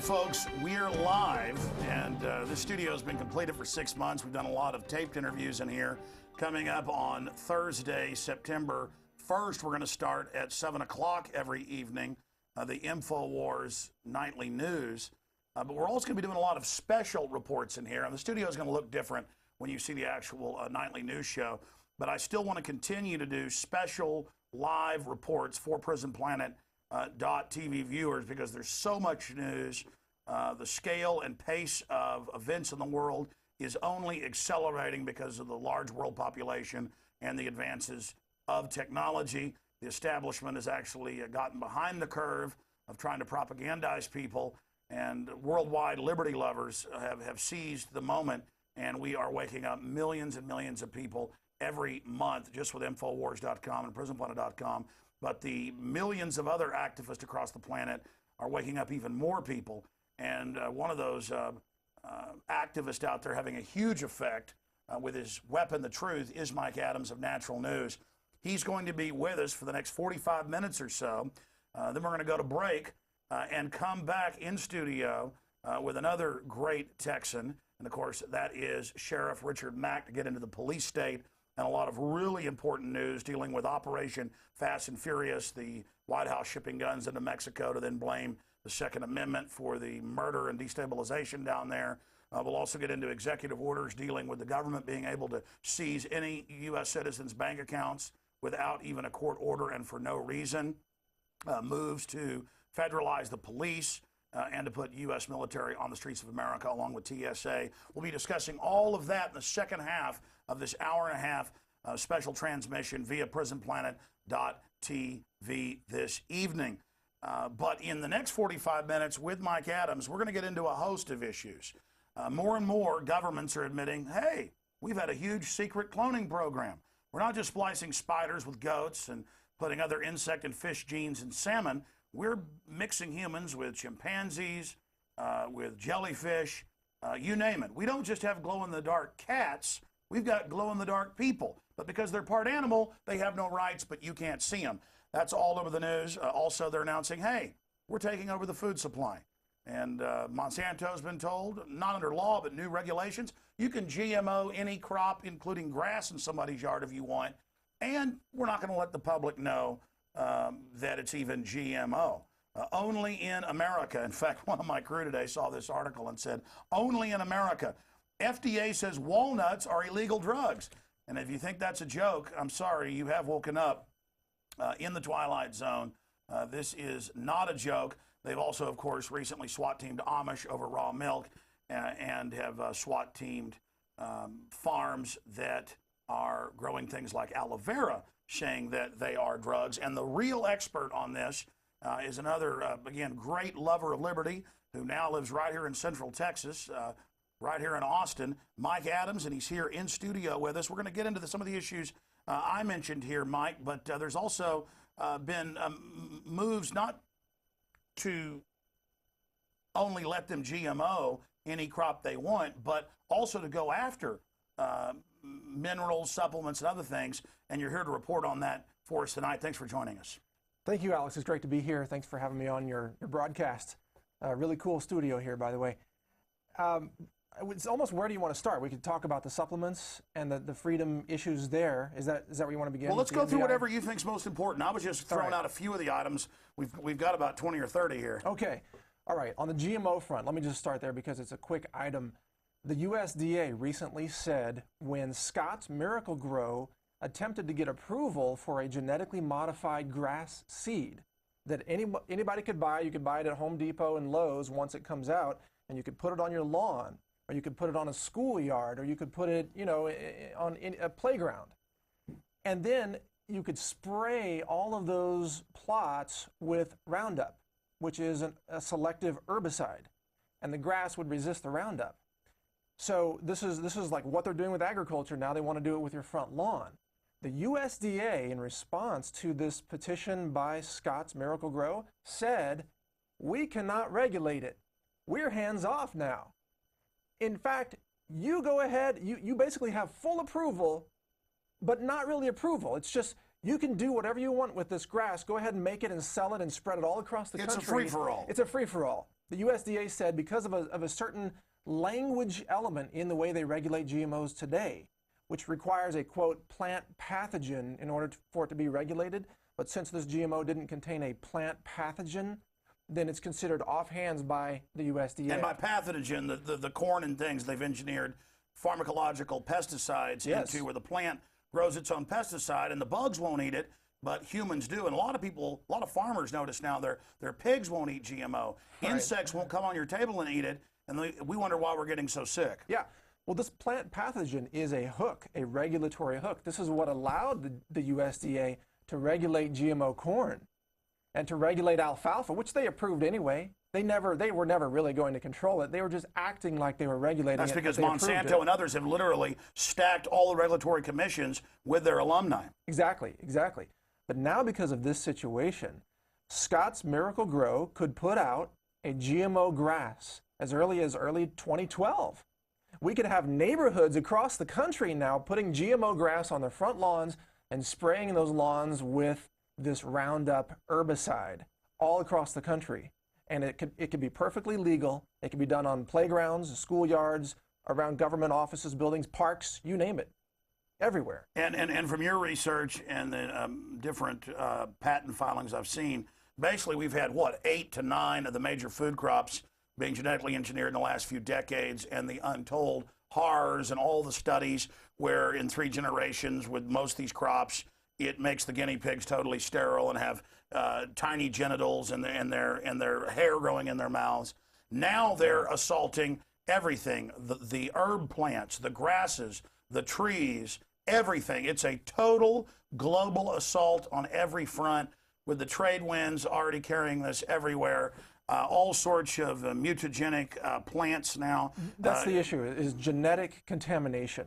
right, folks, we're live, and this studio has been completed for 6 months. We've done a lot of taped interviews in here. Coming up on Thursday, September 1st, we're going to start at 7 o'clock every evening, the Infowars nightly news. But we're also going to be doing a lot of special reports in here, and the studio is going to look different when you see the actual nightly news show. But I still want to continue to do special live reports for PrisonPlanet.tv viewers because there's so much news. The scale and pace of events in the world is only accelerating because of the large world population and the advances of technology. The establishment has actually gotten behind the curve of trying to propagandize people, and worldwide liberty lovers have seized the moment, and we are waking up millions and millions of people every month just with Infowars.com and PrisonPlanet.com. But the millions of other activists across the planet are waking up even more people. And one of those activists out there having a huge effect with his weapon, the truth, is Mike Adams of Natural News. He's going to be with us for the next 45 minutes or so. Then we're going to go to break and come back in studio with another great Texan. And, of course, that is Sheriff Richard Mack to get into the police state and a lot of really important news dealing with Operation Fast and Furious, the White House shipping guns into Mexico to then blame the Second Amendment for the murder and destabilization down there. We'll also get into executive orders dealing with the government being able to seize any U.S. citizens' bank accounts without even a court order and for no reason. Moves to federalize the police and to put U.S. military on the streets of America along with TSA. We'll be discussing all of that in the second half of this hour-and-a-half special transmission via PrisonPlanet.tv this evening. But in the next 45 minutes with Mike Adams, we're going to get into a host of issues. More and more governments are admitting, hey, we've had a huge secret cloning program. We're not just splicing spiders with goats and putting other insect and fish genes in salmon. We're mixing humans with chimpanzees, with jellyfish, you name it. We don't just have glow-in-the-dark cats. We've got glow-in-the-dark people. But because they're part animal, they have no rights, but you can't see them. That's all over the news. Also, they're announcing, hey, we're taking over the food supply. And Monsanto's been told, not under law, but new regulations, you can GMO any crop, including grass in somebody's yard if you want. And we're not going to let the public know that it's even GMO. Only in America. In fact, one of my crew today saw this article and said, only in America. FDA says walnuts are illegal drugs. And if you think that's a joke, I'm sorry, you have woken up in the Twilight Zone. This is not a joke. They've also, of course, recently SWAT-teamed Amish over raw milk and have SWAT-teamed farms that are growing things like aloe vera, saying that they are drugs. And the real expert on this is another, again, great lover of liberty who now lives right here in Central Texas, right here in Austin, Mike Adams, and he's here in studio with us. We're going to get into some of the issues I mentioned here, Mike, but there's also been moves not to only let them GMO any crop they want, but also to go after minerals, supplements, and other things. And you're here to report on that for us tonight. Thanks for joining us. Thank you, Alex. It's great to be here. Thanks for having me on your broadcast. Really cool studio here, by the way. It's almost, where do you want to start? We could talk about the supplements and the freedom issues there. Is that where you want to begin? Well, let's go through whatever you think is most important. I was just throwing out a few of the items. We've got about 20 or 30 here. Okay. All right. On the GMO front, let me just start there because it's a quick item. The USDA recently said when Scott's Miracle-Gro attempted to get approval for a genetically modified grass seed that anybody could buy, you could buy it at Home Depot and Lowe's once it comes out, and you could put it on your lawn, or you could put it on a schoolyard, or you could put it, on a playground. And then you could spray all of those plots with Roundup, which is a selective herbicide, and the grass would resist the Roundup. So this is like what they're doing with agriculture. Now they want to do it with your front lawn. The USDA, in response to this petition by Scott's Miracle-Gro, said, we cannot regulate it. We're hands off now. In fact, you go ahead, you basically have full approval, but not really approval. It's just you can do whatever you want with this grass. Go ahead and make it and sell it and spread it all across the country. It's a free-for-all. It's a free-for-all. The USDA said because of a certain language element in the way they regulate GMOs today, which requires a, quote, plant pathogen in order for it to be regulated. But since this GMO didn't contain a plant pathogen, then it's considered offhands by the USDA. And by pathogen, the corn and things, they've engineered pharmacological pesticides into where the plant grows its own pesticide, and the bugs won't eat it, but humans do. And a lot of farmers notice now their pigs won't eat GMO. Right. Insects won't come on your table and eat it, and we wonder why we're getting so sick. Yeah. Well, this plant pathogen is a hook, a regulatory hook. This is what allowed the USDA to regulate GMO corn and to regulate alfalfa, which they approved anyway. They were never really going to control it. They were just acting like they were regulating That's it. That's because Monsanto and others have literally stacked all the regulatory commissions with their alumni. Exactly, exactly. But now because of this situation, Scott's Miracle-Gro could put out a GMO grass as early 2012. We could have neighborhoods across the country now putting GMO grass on their front lawns and spraying those lawns with this Roundup herbicide all across the country. And it could be perfectly legal. It could be done on playgrounds, schoolyards, around government offices, buildings, parks, you name it, everywhere. And from your research and the different patent filings I've seen, basically we've had, 8 to 9 of the major food crops being genetically engineered in the last few decades, and the untold horrors and all the studies where in 3 generations with most of these crops, it makes the guinea pigs totally sterile and have tiny genitals and their hair growing in their mouths. Now they're assaulting everything, the herb plants, the grasses, the trees, everything. It's a total global assault on every front, with the trade winds already carrying this everywhere. All sorts of mutagenic plants now. That's the issue, is genetic contamination.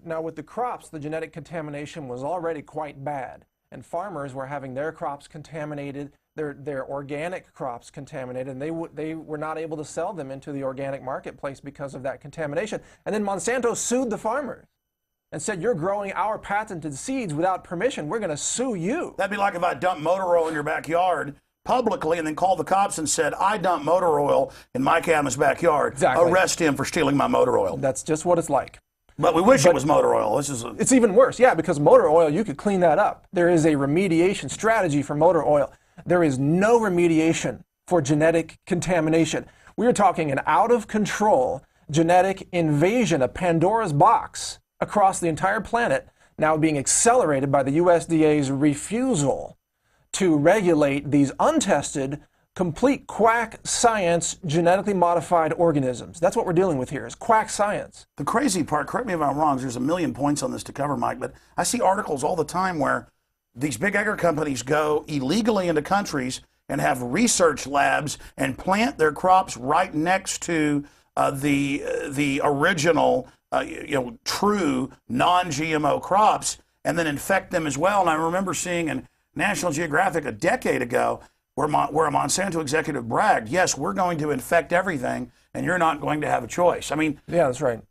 Now with the crops, the genetic contamination was already quite bad, and farmers were having their crops contaminated, their organic crops contaminated, and they were not able to sell them into the organic marketplace because of that contamination. And then Monsanto sued the farmers and said, you're growing our patented seeds without permission, we're going to sue you. That'd be like if I dumped motor oil in your backyard publicly and then called the cops and said, I dumped motor oil in Mike Adams' backyard. Exactly. Arrest him for stealing my motor oil. That's just what it's like. But we wish it was motor oil. It's even worse, yeah, because motor oil, you could clean that up. There is a remediation strategy for motor oil. There is no remediation for genetic contamination. We are talking an out-of-control genetic invasion, a Pandora's box across the entire planet, now being accelerated by the USDA's refusal to regulate these untested, complete quack science, genetically modified organisms. That's what we're dealing with here, is quack science. The crazy part, correct me if I'm wrong, there's a million points on this to cover, Mike, but I see articles all the time where these big agri companies go illegally into countries and have research labs and plant their crops right next to the original, true non-GMO crops, and then infect them as well. And I remember seeing in National Geographic a decade ago where a Monsanto executive bragged, yes, we're going to infect everything, and you're not going to have a choice. I mean, yeah, that's right.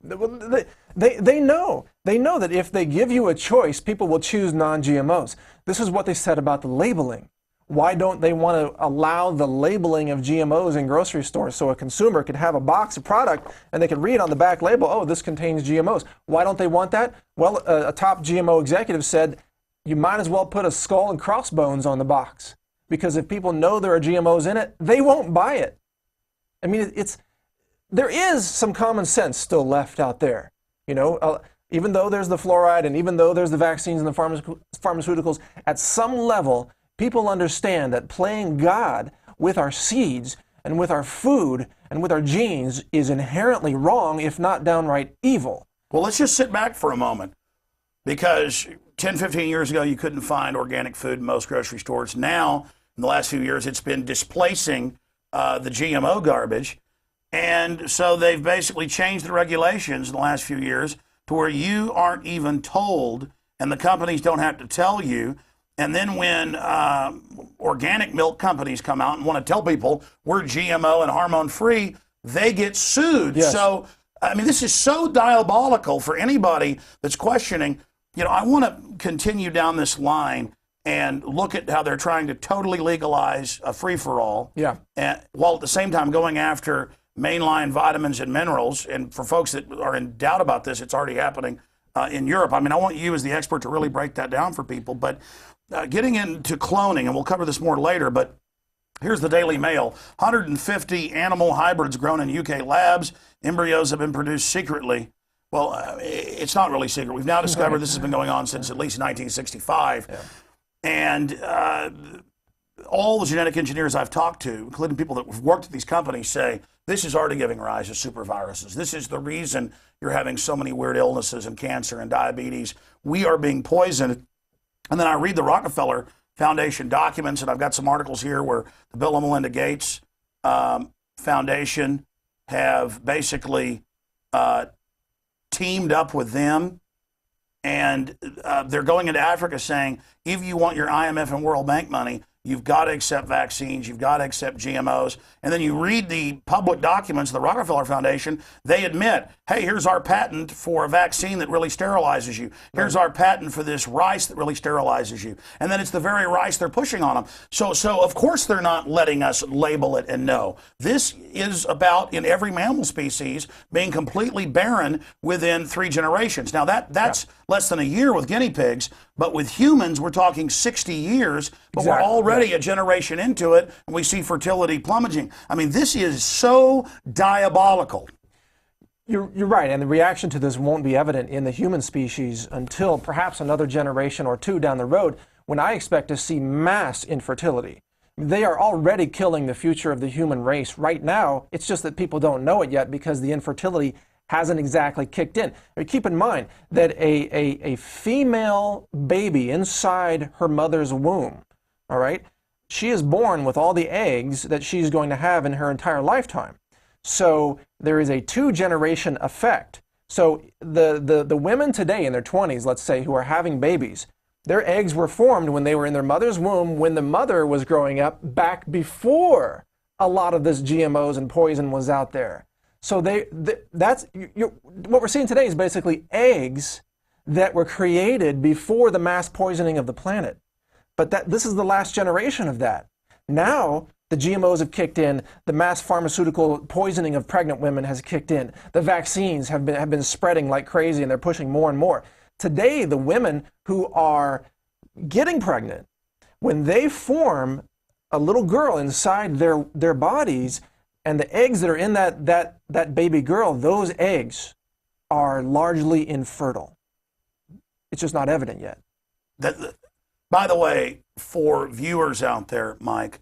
They know that if they give you a choice, people will choose non-GMOs. This is what they said about the labeling. Why don't they want to allow the labeling of GMOs in grocery stores so a consumer could have a box of product and they could read on the back label, oh, this contains GMOs. Why don't they want that? Well, a top GMO executive said, you might as well put a skull and crossbones on the box, because if people know there are GMOs in it, they won't buy it. I mean, there is some common sense still left out there. Even though there's the fluoride and even though there's the vaccines and the pharmaceuticals, at some level, people understand that playing God with our seeds and with our food and with our genes is inherently wrong, if not downright evil. Well, let's just sit back for a moment, because 10, 15 years ago, you couldn't find organic food in most grocery stores. Now, in the last few years, it's been displacing the GMO garbage. And so they've basically changed the regulations in the last few years to where you aren't even told, and the companies don't have to tell you. And then when organic milk companies come out and want to tell people we're GMO and hormone-free, they get sued. Yes. So, I mean, this is so diabolical for anybody that's questioning, you know, I want to continue down this line and look at how they're trying to totally legalize a free-for-all, and while at the same time going after mainline vitamins and minerals. And for folks that are in doubt about this, it's already happening in Europe. I mean, I want you as the expert to really break that down for people. But getting into cloning, and we'll cover this more later, but here's the Daily Mail. 150 animal hybrids grown in UK labs. Embryos have been produced secretly. Well, it's not really secret. We've now discovered this has been going on since at least 1965. And all the genetic engineers I've talked to, including people that have worked at these companies, say this is already giving rise to super viruses. This is the reason you're having so many weird illnesses and cancer and diabetes. We are being poisoned. And then I read the Rockefeller Foundation documents, and I've got some articles here where the Bill and Melinda Gates Foundation have basically teamed up with them, and they're going into Africa saying, if you want your IMF and World Bank money, you've got to accept vaccines, you've got to accept GMOs. And then you read the public documents of the Rockefeller Foundation, they admit, hey, here's our patent for a vaccine that really sterilizes you. Here's our patent for this rice that really sterilizes you. And then it's the very rice they're pushing on them. So of course they're not letting us label it and know. This is about, in every mammal species, being completely barren within 3 generations. Now that's less than a year with guinea pigs, but with humans, we're talking 60 years, but we're already a generation into it, and we see fertility plummeting. I mean, this is so diabolical. You're right, and the reaction to this won't be evident in the human species until perhaps another generation or 2 down the road, when I expect to see mass infertility. They are already killing the future of the human race right now. It's just that people don't know it yet because the infertility hasn't exactly kicked in. Keep in mind that a female baby inside her mother's womb, all right, she is born with all the eggs that she's going to have in her entire lifetime. So there is a 2-generation effect. So the women today in their 20s, let's say, who are having babies, their eggs were formed when they were in their mother's womb, when the mother was growing up, back before a lot of this GMOs and poison was out there. So what we're seeing today is basically eggs that were created before the mass poisoning of the planet. But this is the last generation of that. Now the GMOs have kicked in, the mass pharmaceutical poisoning of pregnant women has kicked in, the vaccines have been spreading like crazy, and they're pushing more and more. Today, the women who are getting pregnant, when they form a little girl inside their bodies, and the eggs that are in that baby girl, those eggs are largely infertile. It's just not evident yet. By the way, for viewers out there, Mike,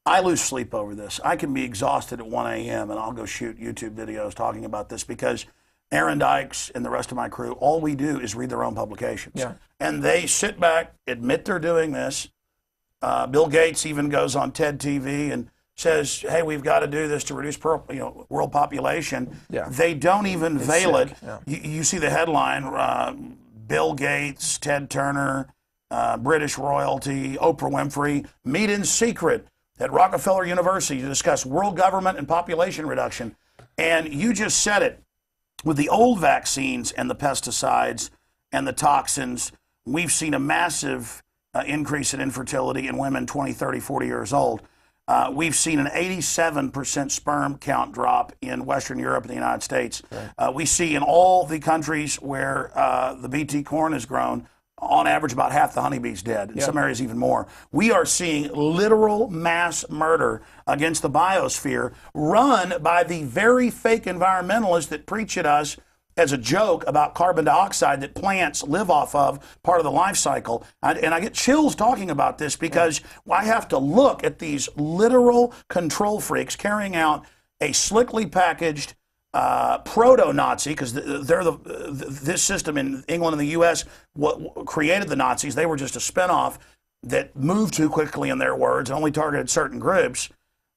I lose sleep over this. I can be exhausted at 1 a.m. and I'll go shoot YouTube videos talking about this because Aaron Dykes and the rest of my crew, all we do is read their own publications. And they sit back, admit they're doing this. Bill Gates even goes on TED TV and says, hey, we've got to do this to reduce world population. They don't even veil it. You see the headline, Bill Gates, Ted Turner, British royalty, Oprah Winfrey, meet in secret at Rockefeller University to discuss world government and population reduction. And you just said it. With the old vaccines and the pesticides and the toxins, we've seen a massive increase in infertility in women 20, 30, 40 years old. We've seen an 87% sperm count drop in Western Europe and the United States. We see in all the countries where the BT corn is grown, on average about half the honeybees dead, in some areas even more. We are seeing literal mass murder against the biosphere run by the very fake environmentalists that preach at us as a joke about carbon dioxide that plants live off of, part of the life cycle. And I get chills talking about this because I have to look at these literal control freaks carrying out a slickly packaged proto-Nazi, because this system in England and the U.S. what created the Nazis. They were just a spinoff that moved too quickly, in their words, and only targeted certain groups.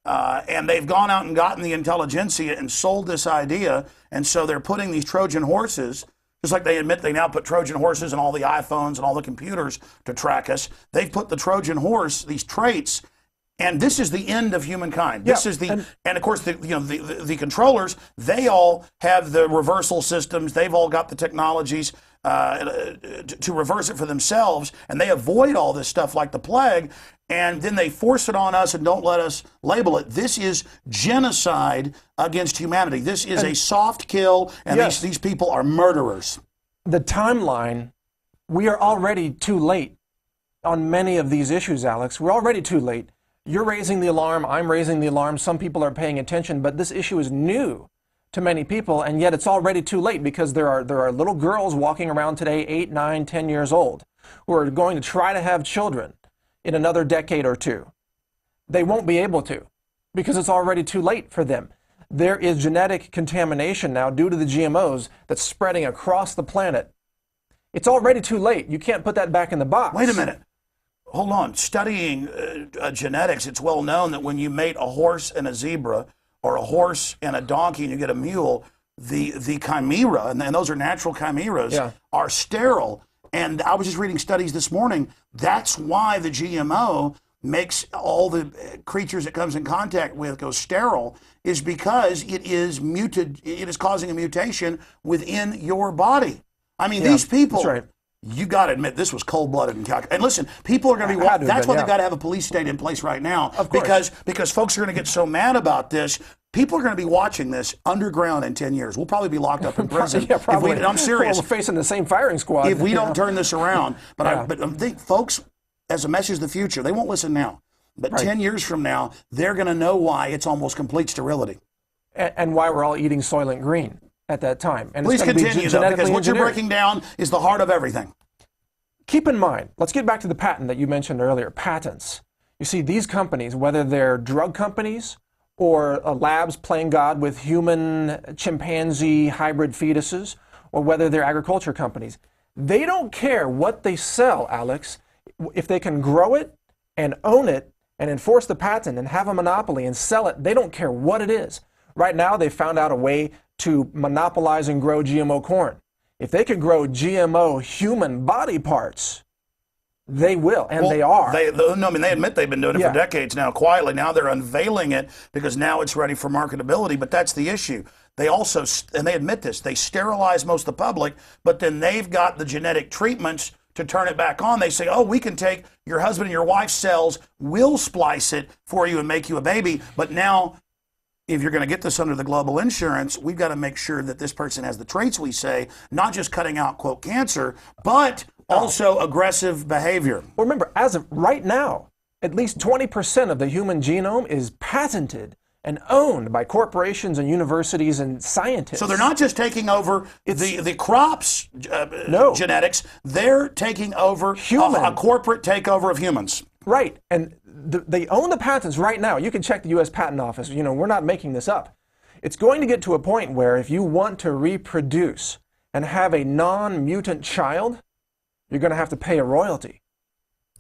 And they've gone out and gotten the intelligentsia and sold this idea, and so they're putting these Trojan horses, just like they admit they now put Trojan horses in all the iPhones and all the computers to track us. They've put the Trojan horse, these traits. And this is the end of humankind. This is and of course the controllers, they all have the reversal systems. They've all got the technologies. to reverse it for themselves, and they avoid all this stuff like the plague, and then they force it on us and don't let us label it. This is genocide against humanity. This is a soft kill, and yes, these people are murderers. The timeline, we are already too late on many of these issues, Alex. We're already too late. You're raising the alarm, I'm raising the alarm, some people are paying attention, but this issue is new to many people, and yet it's already too late because there are little girls walking around today, 8, 9, 10 years old, who are going to try to have children in another decade or two. They won't be able to because it's already too late for them. There is genetic contamination now due to the GMOs that's spreading across the planet. It's already too late. You can't put that back in the box. Wait a minute. Hold on. Studying genetics, it's well known that when you mate a horse and a zebra, or a horse and a donkey, and you get a mule, the chimera, and those are natural chimeras, are sterile. And I was just reading studies this morning. That's why the GMO makes all the creatures it comes in contact with go sterile, is because it is muted. It is causing a mutation within your body. I mean, these people. That's right. You got to admit, this was cold-blooded and calculated. And listen, people are going to be. That's why they've got to have a police state in place right now, because folks are going to get so mad about this. People are going to be watching this underground in 10 years. We'll probably be locked up in prison. Probably. I'm serious. Well, we're facing the same firing squad. If we don't turn this around. But I think folks, as a message of the future, they won't listen now. But 10 years from now, they're going to know why it's almost complete sterility. And why we're all eating Soylent Green at that time. And please continue, though, because what you're breaking down is the heart of everything. Keep in mind, let's get back to the patent that you mentioned earlier, patents. You see, these companies, whether they're drug companies or labs playing God with human chimpanzee hybrid fetuses, or whether they're agriculture companies, they don't care what they sell, Alex. If they can grow it and own it and enforce the patent and have a monopoly and sell it, they don't care what it is. Right now, they found out a way to monopolize and grow GMO corn. If they could grow GMO human body parts, they will, and they are. They admit they've been doing it for decades now, quietly. Now they're unveiling it because now it's ready for marketability, but that's the issue. They also, and they admit this, they sterilize most of the public, but then they've got the genetic treatments to turn it back on. They say, oh, we can take your husband and your wife's cells, we'll splice it for you and make you a baby, but now, if you're going to get this under the global insurance, we've got to make sure that this person has the traits we say, not just cutting out, quote, cancer, but also aggressive behavior. Well, remember, as of right now, at least 20% of the human genome is patented and owned by corporations and universities and scientists. So they're not just taking over the crops genetics, they're taking over a corporate takeover of humans. Right, and they own the patents right now. You can check the U.S. Patent Office. You know, we're not making this up. It's going to get to a point where if you want to reproduce and have a non-mutant child, you're going to have to pay a royalty.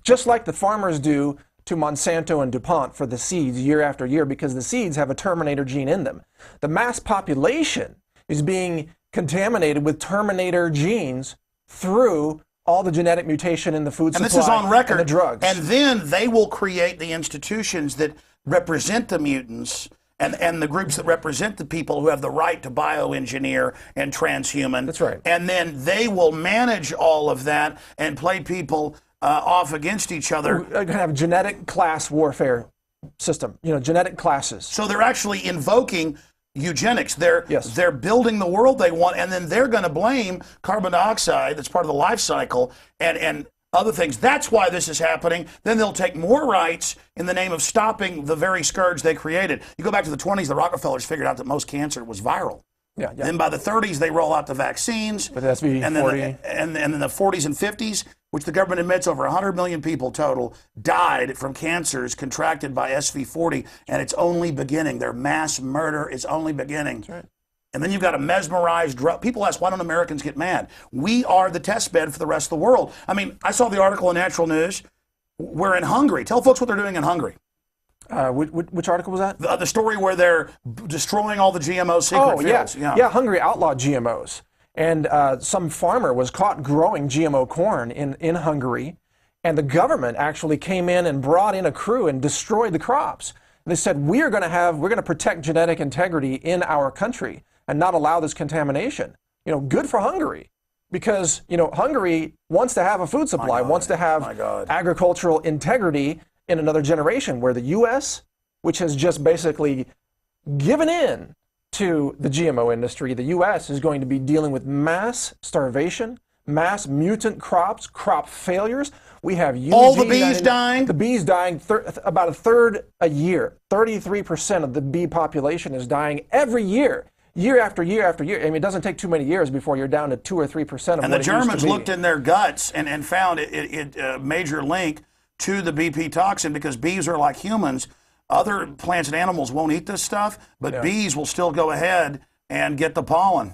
Just like the farmers do to Monsanto and DuPont for the seeds year after year, because the seeds have a Terminator gene in them. The mass population is being contaminated with Terminator genes through all the genetic mutation in the food supply and this is on record, and the drugs. And then they will create the institutions that represent the mutants and the groups that represent the people who have the right to bioengineer and transhuman. That's right. And then they will manage all of that and play people off against each other. We're going to have genetic class warfare system, you know, genetic classes. So they're actually invoking eugenics. They're building the world they want, and then they're going to blame carbon dioxide that's part of the life cycle and other things. That's why this is happening. Then they'll take more rights in the name of stopping the very scourge they created. You go back to the 20s, the Rockefellers figured out that most cancer was viral. Yeah. Then by the 30s, they roll out the vaccines. With SV40. And then the 40s and 50s, which the government admits over 100 million people total died from cancers contracted by SV40, and it's only beginning. Their mass murder is only beginning. That's right. And then you've got a mesmerized drug. People ask, why don't Americans get mad? We are the test bed for the rest of the world. I mean, I saw the article in Natural News. We're in Hungary. Tell folks what they're doing in Hungary. Which article was that? The story where they're destroying all the GMO secret fields. Yeah, Hungary outlawed GMOs. And some farmer was caught growing GMO corn in Hungary. And the government actually came in and brought in a crew and destroyed the crops. And they said, we're going to protect genetic integrity in our country and not allow this contamination. You know, good for Hungary. because, Hungary wants to have a food supply, wants to have agricultural integrity in another generation, where the U.S., which has just basically given in to the GMO industry, the U.S. is going to be dealing with mass starvation, mass mutant crops, crop failures. We have all the bees dying. The bees dying, about a third a year. 33% of the bee population is dying every year. Year after year after year. I mean, it doesn't take too many years before you're down to 2 or 3% of what it used to be. And the Germans looked in their guts and found a major link to the BP toxin, because bees are like humans. Other plants and animals won't eat this stuff, but bees will still go ahead and get the pollen.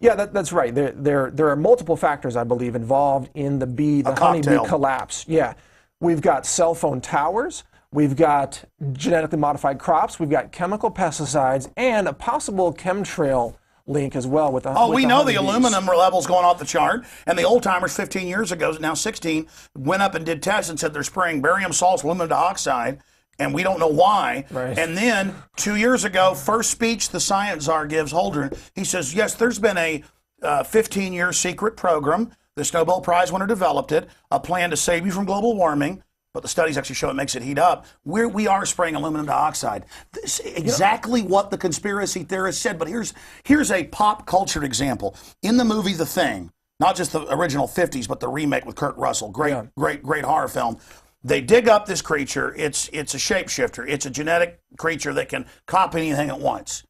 Yeah, that's right. There are multiple factors, I believe, involved in the honeybee collapse. Yeah. We've got cell phone towers. We've got genetically modified crops. We've got chemical pesticides and a possible chemtrail link as well with the we know the aluminum levels going off the chart, and the old timers 15 years ago, now 16, went up and did tests and said they're spraying barium salts, aluminum dioxide, and we don't know why. Right. And then 2 years ago, first speech the science czar gives, Holdren, he says, yes, there's been a 15-year secret program. This Nobel Prize winner developed it, a plan to save you from global warming, but the studies actually show it makes it heat up. We are spraying aluminum dioxide. This is exactly what the conspiracy theorists said, but here's a pop culture example. In the movie The Thing, not just the original 50s, but the remake with Kurt Russell, great horror film. They dig up this creature. It's a shapeshifter. It's a genetic creature that can copy anything it wants.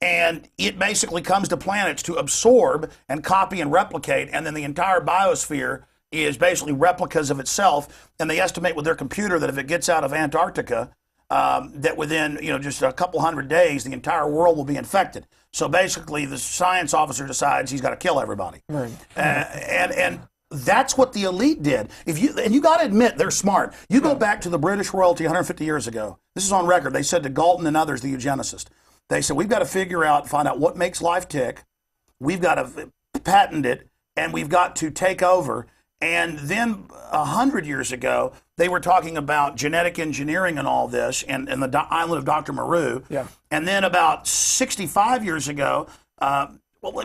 And it basically comes to planets to absorb and copy and replicate, and then the entire biosphere is basically replicas of itself. And they estimate with their computer that if it gets out of Antarctica, that within just a couple hundred days, the entire world will be infected. So basically, the science officer decides he's got to kill everybody. Right. And that's what the elite did. And you got to admit, they're smart. You go back to the British royalty 150 years ago. This is on record. They said to Galton and others, the eugenicist, they said, we've got to find out what makes life tick. We've got to patent it, and we've got to take over. And then 100 years ago, they were talking about genetic engineering and all this, and the island of Dr. Moreau. Yeah. And then about 65 years ago,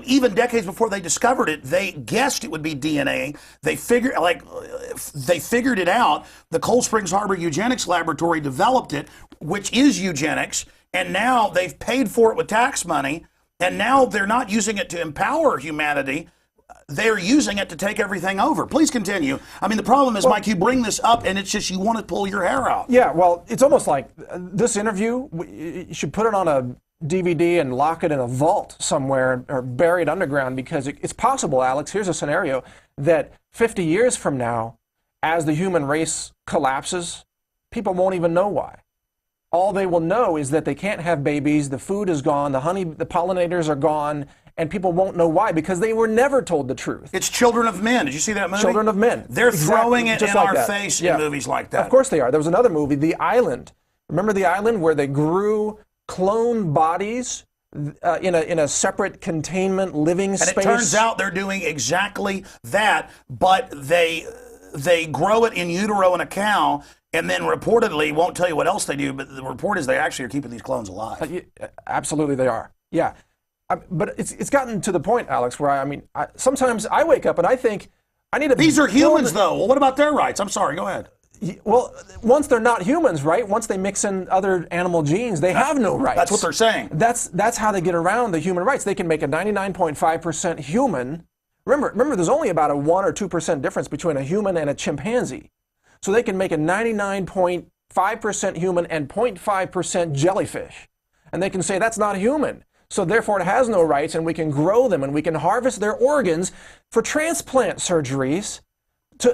even decades before they discovered it, they guessed it would be DNA. They figured it out. The Cold Springs Harbor Eugenics Laboratory developed it, which is eugenics, and now they've paid for it with tax money, and now they're not using it to empower humanity. They're using it to take everything over. Please continue. I mean, the problem is, Mike, you bring this up, and it's just you want to pull your hair out. Yeah, well, it's almost like this interview, you should put it on a DVD and lock it in a vault somewhere or bury it underground, because it's possible, Alex, here's a scenario, that 50 years from now, as the human race collapses, people won't even know why. All they will know is that they can't have babies, the food is gone, the pollinators are gone, and people won't know why, because they were never told the truth. It's Children of Men. Did you see that movie? Children of Men. They're throwing it in our face in movies like that. Of course they are. There was another movie, The Island. Remember The Island, where they grew clone bodies in a separate containment living space? And it turns out they're doing exactly that, but they grow it in utero in a cow, and then reportedly, won't tell you what else they do, but the report is they actually are keeping these clones alive. Absolutely they are, yeah. But it's gotten to the point, Alex, where sometimes I wake up and I think I need to. These are humans, though. Well, what about their rights? I'm sorry. Go ahead. Well, once they're not humans, right? Once they mix in other animal genes, they have no rights. That's what they're saying. That's how they get around the human rights. They can make a 99.5% human. Remember, there's only about a 1 or 2% difference between a human and a chimpanzee. So they can make a 99.5% human and 0.5% jellyfish, and they can say that's not human. So therefore it has no rights, and we can grow them, and we can harvest their organs for transplant surgeries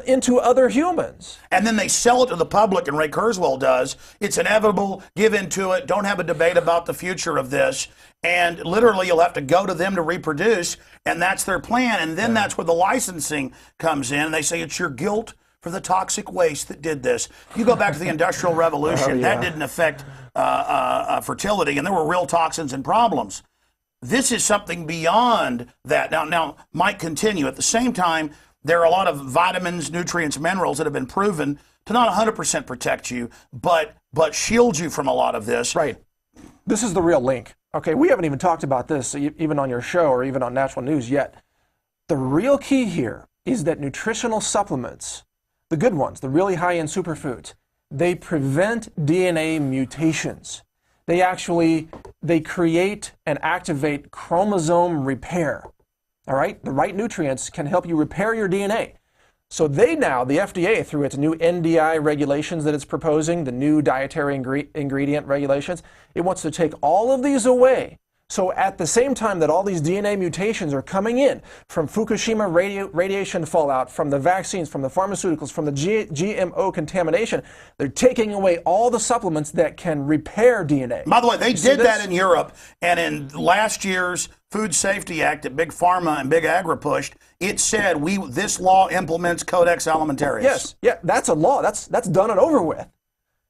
into other humans. And then they sell it to the public, and Ray Kurzweil does. It's inevitable, give into it, don't have a debate about the future of this. And literally you'll have to go to them to reproduce, and that's their plan. And then that's where the licensing comes in, and they say it's your guilt for the toxic waste that did this. You go back to the Industrial Revolution, that didn't affect fertility, and there were real toxins and problems. This is something beyond that. Now, Mike, continue. At the same time, there are a lot of vitamins, nutrients, minerals that have been proven to not 100% protect you, but shield you from a lot of this. Right. This is the real link. Okay, we haven't even talked about this even on your show or even on National News yet. The real key here is that nutritional supplements, the good ones, the really high-end superfoods, they prevent DNA mutations. They create and activate chromosome repair. All right? The right nutrients can help you repair your DNA. So the FDA, through its new NDI regulations that it's proposing, the new dietary ingredient regulations, it wants to take all of these away. So at the same time that all these DNA mutations are coming in from Fukushima radiation fallout, from the vaccines, from the pharmaceuticals, from the GMO contamination, they're taking away all the supplements that can repair DNA. By the way, they did that in Europe, and in last year's Food Safety Act that Big Pharma and Big Agri pushed, it said this law implements Codex Alimentarius. Yes, yeah, that's a law. That's done and over with.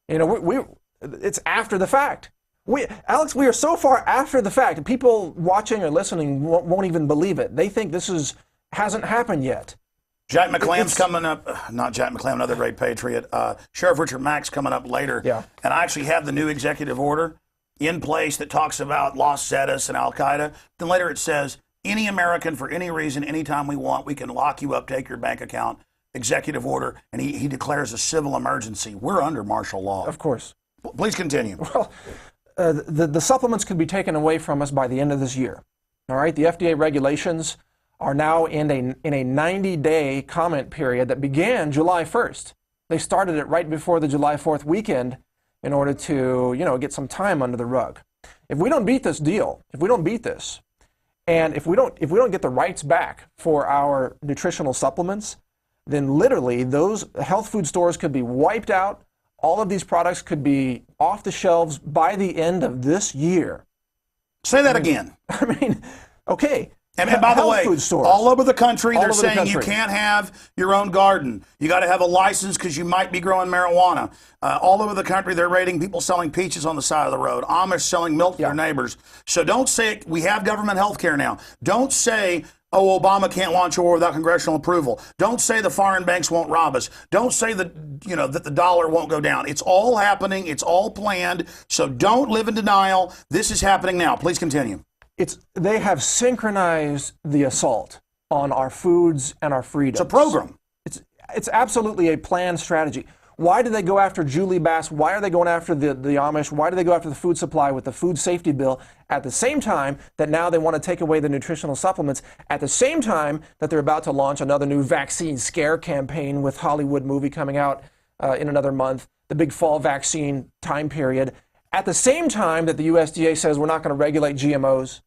You know, it's after the fact. Alex, we are so far after the fact, and people watching or listening won't even believe it. They think this hasn't happened yet. Jack McClellan's coming up, not Jack McClellan, another great patriot. Sheriff Richard Mack's coming up later. Yeah. And I actually have the new executive order in place that talks about Los Zetas and Al-Qaeda. Then later it says, any American for any reason, anytime we want, we can lock you up, take your bank account, executive order, and he declares a civil emergency. We're under martial law. Of course. Please continue. Well, the supplements could be taken away from us by the end of this year. All right, the FDA regulations are now in a 90-day comment period that began July 1st. They started it right before the July 4th weekend in order to, get some time under the rug. If we don't beat this deal, if we don't beat this, and if we don't get the rights back for our nutritional supplements, then literally those health food stores could be wiped out. All of these products could be off the shelves by the end of this year. Say that again. I mean, okay. And by the way, all over the country, they're saying you can't have your own garden. You got to have a license because you might be growing marijuana. All over the country, they're raiding people selling peaches on the side of the road. Amish selling milk to their neighbors. So don't say we have government health care now. Don't say, oh, Obama can't launch a war without congressional approval. Don't say the foreign banks won't rob us. Don't say that, that the dollar won't go down. It's all happening. It's all planned. So don't live in denial. This is happening now. Please continue. They have synchronized the assault on our foods and our freedoms. It's a program. It's absolutely a planned strategy. Why do they go after Julie Bass? Why are they going after the Amish? Why do they go after the food supply with the food safety bill at the same time that now they want to take away the nutritional supplements, at the same time that they're about to launch another new vaccine scare campaign with Hollywood movie coming out in another month, the big fall vaccine time period, at the same time that the USDA says we're not going to regulate GMOs?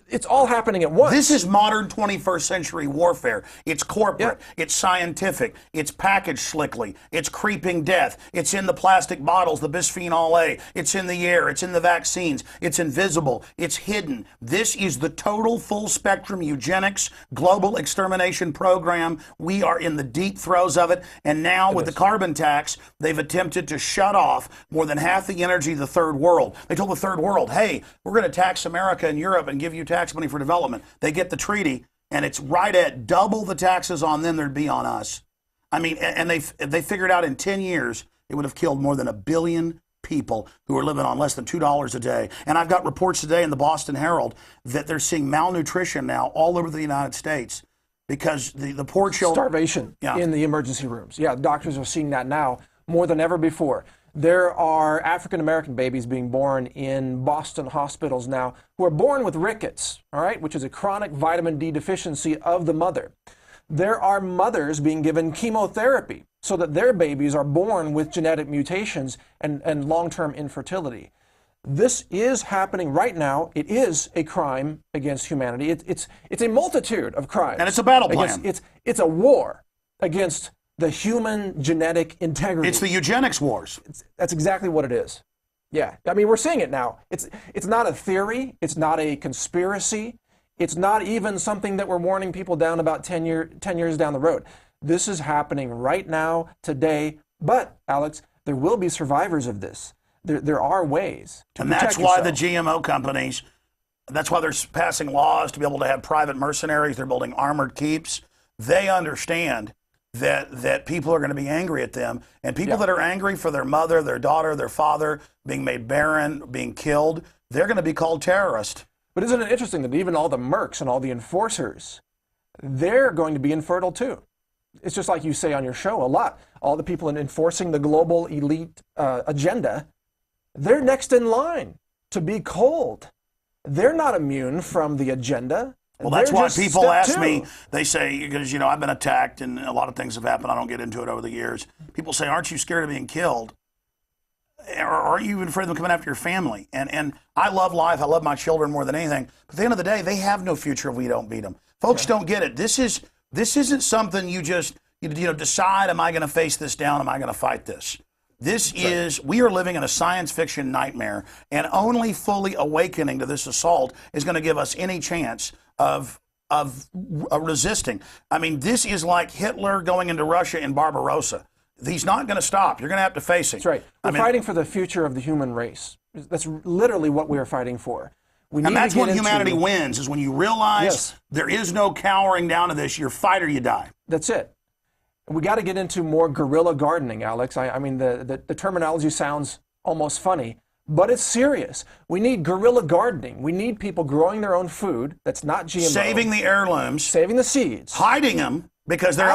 It's all happening at once. This is modern 21st century warfare. It's corporate. Yeah. It's scientific. It's packaged slickly. It's creeping death. It's in the plastic bottles, the bisphenol A. It's in the air. It's in the vaccines. It's invisible. It's hidden. This is the total full spectrum eugenics global extermination program. We are in the deep throes of it. And now with the carbon tax, they've attempted to shut off more than half the energy of the third world. They told the third world, hey, we're going to tax America and Europe and give you tax money for development. They get the treaty, and it's right at double the taxes on them there'd be on us. I mean, and they figured out in 10 years it would have killed more than 1 billion people who are living on less than $2 a day. And I've got reports today in the Boston Herald that they're seeing malnutrition now all over the United States because the poor children... Starvation in the emergency rooms. Yeah, doctors are seeing that now more than ever before. There are African-American babies being born in Boston hospitals now who are born with rickets, all right, which is a chronic vitamin D deficiency of the mother. There are mothers being given chemotherapy so that their babies are born with genetic mutations and long-term infertility. This is happening right now. It is a crime against humanity. It's a multitude of crimes. And it's a battle plan. It's a war against the human genetic integrity. It's the eugenics wars. That's exactly what it is. Yeah, I mean, we're seeing it now. It's not a theory. It's not a conspiracy. It's not even something that we're warning people down about 10 years down the road. This is happening right now, today. But, Alex, there will be survivors of this. There are ways to protect that's why yourself. the GMO companies, that's why they're passing laws to be able to have private mercenaries. They're building armored keeps. They understand that people are going to be angry at them. And people that are angry for their mother, their daughter, their father being made barren, being killed, they're going to be called terrorists. But isn't it interesting that even all the mercs and all the enforcers, they're going to be infertile too. It's just like you say on your show a lot. All the people in enforcing the global elite agenda, they're next in line to be cold. They're not immune from the agenda. Well, that's They're why just people step ask two. me, they say, because, I've been attacked and a lot of things have happened. I don't get into it over the years. People say, aren't you scared of being killed? Or aren't you even afraid of them coming after your family? And I love life. I love my children more than anything. But at the end of the day, they have no future if we don't beat them. Folks don't get it. This isn't something you just decide, am I going to face this down? Am I going to fight this? We are living in a science fiction nightmare, and only fully awakening to this assault is going to give us any chance of resisting. I mean, this is like Hitler going into Russia in Barbarossa. He's not going to stop. You're going to have to face him. That's right. We're fighting for the future of the human race. That's literally what we are fighting for. And that's when humanity wins, is when you realize there is no cowering down to this. You're fight or you die. That's it. We got to get into more guerrilla gardening, Alex. I mean, the terminology sounds almost funny, but it's serious. We need guerrilla gardening. We need people growing their own food that's not GMO. Saving the heirlooms. Saving the seeds. Hiding them, because they're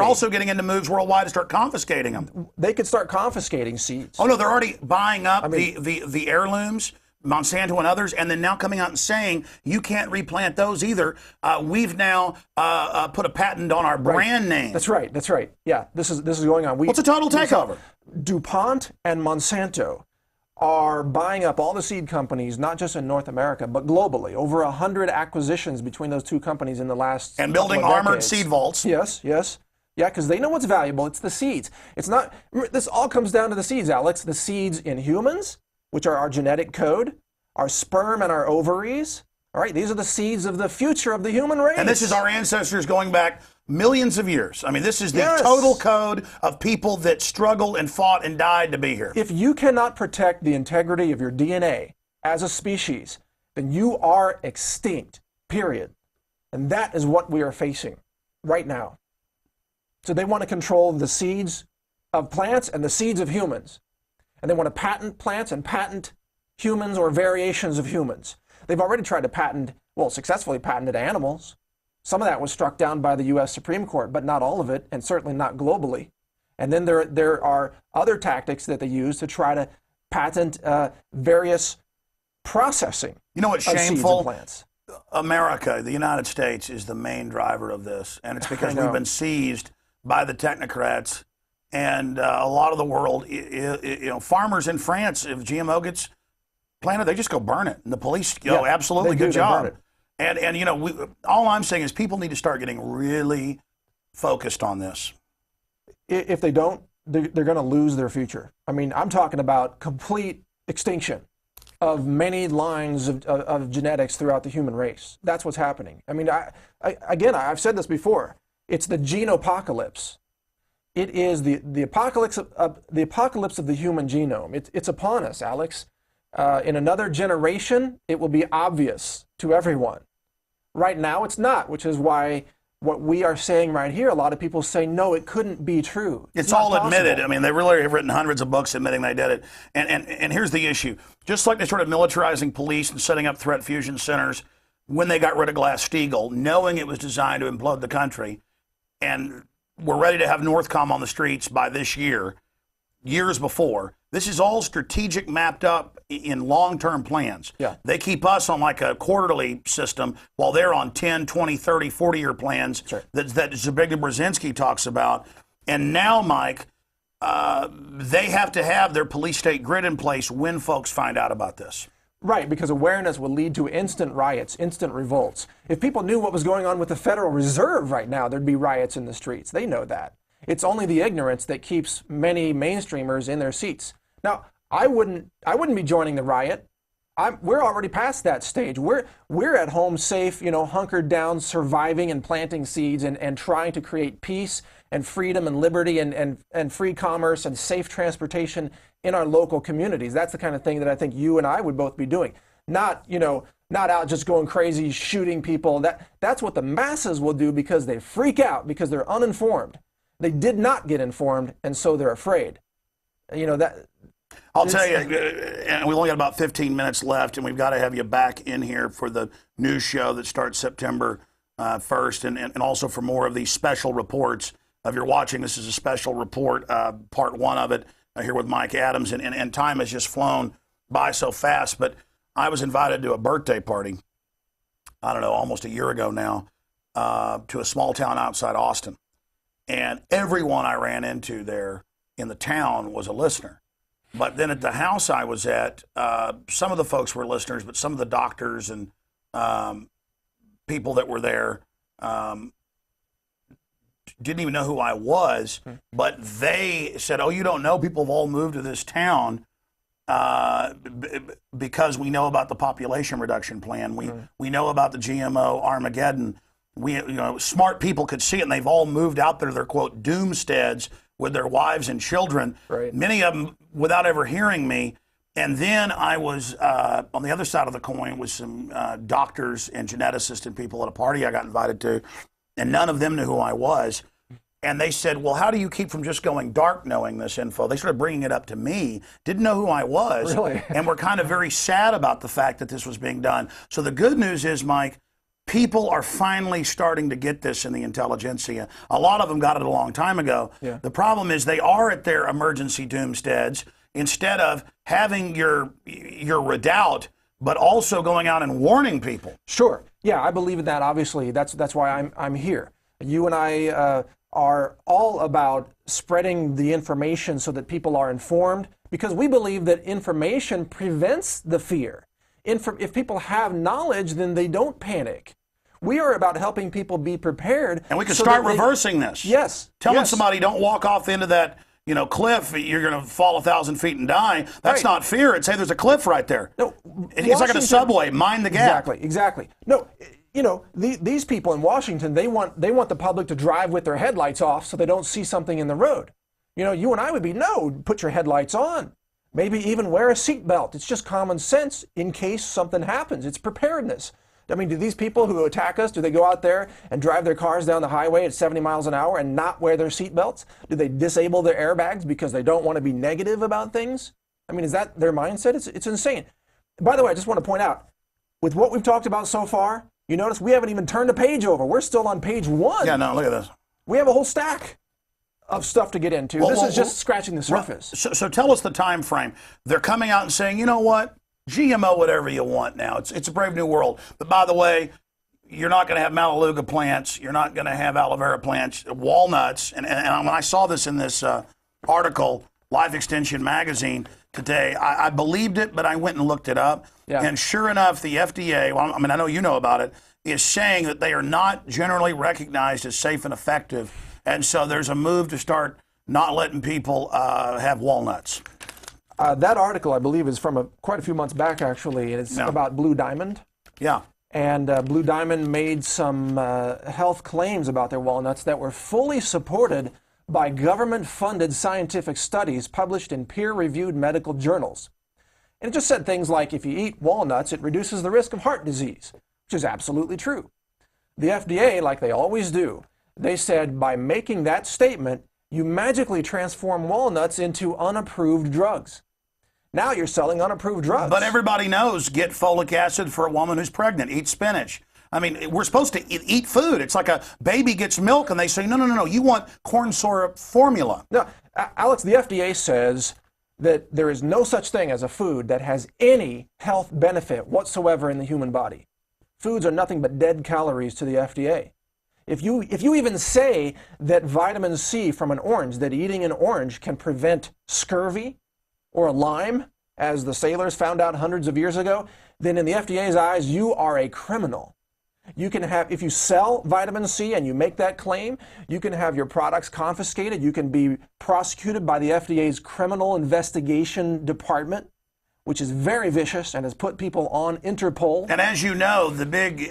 also getting into moves worldwide to start confiscating them. They could start confiscating seeds. Oh, no, they're already buying up the heirlooms, Monsanto and others, and then now coming out and saying you can't replant those either. We've now put a patent on our brand name. That's right. That's right. Yeah, this is going on. What's a total takeover? DuPont and Monsanto are buying up all the seed companies, not just in North America, but globally. Over 100 acquisitions between those two companies in the last and building armored seed vaults. Yes, yes. Yeah, because they know what's valuable. It's the seeds. It's not. This all comes down to the seeds, Alex. The seeds in humans, which are our genetic code, our sperm and our ovaries. All right, these are the seeds of the future of the human race. And this is our ancestors going back millions of years. I mean, this is the total code of people that struggled and fought and died to be here. If you cannot protect the integrity of your DNA as a species, then you are extinct, period. And that is what we are facing right now. So they want to control the seeds of plants and the seeds of humans. And they want to patent plants and patent humans or variations of humans. They've already tried to patent, well, successfully patented animals. Some of that was struck down by the U.S. Supreme Court, but not all of it, and certainly not globally. And then there are other tactics that they use to try to patent various processing. You know what's of shameful? Seeds and plants. America, the United States, is the main driver of this, and it's because we've been seized by the technocrats, and a lot of the world, farmers in France, if GMO gets planted, they just go burn it, and the police go, absolutely, good job. And all I'm saying is people need to start getting really focused on this. If they don't, they're going to lose their future. I mean, I'm talking about complete extinction of many lines of genetics throughout the human race. That's what's happening. I mean, I've said this before. It's the genopocalypse. It is the apocalypse of the human genome. It's upon us, Alex. In another generation, it will be obvious to everyone. Right now, it's not, which is why what we are saying right here, a lot of people say, no, it couldn't be true. It's all admitted. I mean, they really have written hundreds of books admitting they did it. And here's the issue. Just like they started militarizing police and setting up threat fusion centers when they got rid of Glass-Steagall, knowing it was designed to implode the country, and we're ready to have Northcom on the streets by this year, years before. This is all strategic, mapped up in long-term plans. Yeah. They keep us on like a quarterly system while they're on 10, 20, 30, 40-year plans that Zbigniew Brzezinski talks about. And now, Mike, they have to have their police state grid in place when folks find out about this. Right, because awareness will lead to instant riots, instant revolts. If people knew what was going on with the Federal Reserve right now, there'd be riots in the streets. They know that. It's only the ignorance that keeps many mainstreamers in their seats. Now, I wouldn't be joining the riot. We're already past that stage. We're at home safe, hunkered down, surviving and planting seeds and trying to create peace and freedom and liberty and free commerce and safe transportation in our local communities. That's the kind of thing that I think you and I would both be doing. Not out just going crazy, shooting people. That's what the masses will do because they freak out, because they're uninformed. They did not get informed, and so they're afraid. I'll tell you, and we've only got about 15 minutes left, and we've got to have you back in here for the news show that starts September first, and also for more of these special reports. If you're watching, this is a special report, part one of it, here with Mike Adams, and time has just flown by so fast. But I was invited to a birthday party, I don't know, almost a year ago now, to a small town outside Austin. And everyone I ran into there in the town was a listener. But then at the house I was at, some of the folks were listeners, but some of the doctors and people that were there didn't even know who I was. But they said, "Oh, you don't know? People have all moved to this town because we know about the population reduction plan. We know about the GMO Armageddon. Smart people could see it, and they've all moved out there. They're, quote, doomsteads with their wives and children, right. Many of them without ever hearing me." And then I was on the other side of the coin with some doctors and geneticists and people at a party I got invited to, and none of them knew who I was. And they said, "Well, how do you keep from just going dark knowing this info?" They started bringing it up to me, didn't know who I was, really? And were kind of very sad about the fact that this was being done. So the good news is, Mike, people are finally starting to get this in the intelligentsia. A lot of them got it a long time ago. Yeah. The problem is they are at their emergency doomsteads instead of having your redoubt, but also going out and warning people. Sure. Yeah, I believe in that. Obviously, that's why I'm here. You and I are all about spreading the information so that people are informed, because we believe that information prevents the fear. If people have knowledge, then they don't panic. We are about helping people be prepared. And we can start reversing this. Yes. Telling somebody, don't walk off into that cliff, you're going to fall 1,000 feet and die. That's right. not fear. It's, hey, there's a cliff right there. No, it's like at a subway. Mind the gap. Exactly. No, these people in Washington, they want the public to drive with their headlights off so they don't see something in the road. You and I would be, no, put your headlights on. Maybe even wear a seatbelt. It's just common sense in case something happens. It's preparedness. I mean, do these people who attack us, do they go out there and drive their cars down the highway at 70 miles an hour and not wear their seatbelts? Do they disable their airbags because they don't want to be negative about things? I mean, is that their mindset? It's insane. By the way, I just want to point out, with what we've talked about so far, you notice we haven't even turned a page over. We're still on page 1. Yeah, no, look at this. We have a whole stack of stuff to get into. This is just scratching the surface. So tell us the time frame. They're coming out and saying, you know what? GMO whatever you want now. It's a brave new world. But by the way, you're not going to have Melaleuca plants. You're not going to have aloe vera plants, walnuts. And when I saw this in this article, Life Extension Magazine today, I believed it, but I went and looked it up. Yeah. And sure enough, the FDA, well, I mean, I know you know about it, is saying that they are not generally recognized as safe and effective. And so there's a move to start not letting people have walnuts. That article, I believe, is from quite a few months back, actually, and it's about Blue Diamond. Yeah. And Blue Diamond made some health claims about their walnuts that were fully supported by government-funded scientific studies published in peer-reviewed medical journals. And it just said things like, if you eat walnuts, it reduces the risk of heart disease, which is absolutely true. The FDA, like they always do, they said by making that statement, you magically transform walnuts into unapproved drugs. Now you're selling unapproved drugs. But everybody knows, get folic acid for a woman who's pregnant, eat spinach. I mean, we're supposed to eat food. It's like a baby gets milk and they say, no, you want corn syrup formula. No, Alex, the FDA says that there is no such thing as a food that has any health benefit whatsoever in the human body. Foods are nothing but dead calories to the FDA. If you even say that vitamin C from an orange, that eating an orange can prevent scurvy or Lyme, as the sailors found out hundreds of years ago, then in the FDA's eyes, you are a criminal. You can have, if you sell vitamin C and you make that claim, you can have your products confiscated. You can be prosecuted by the FDA's Criminal Investigation Department, which is very vicious and has put people on Interpol. And as you know, the big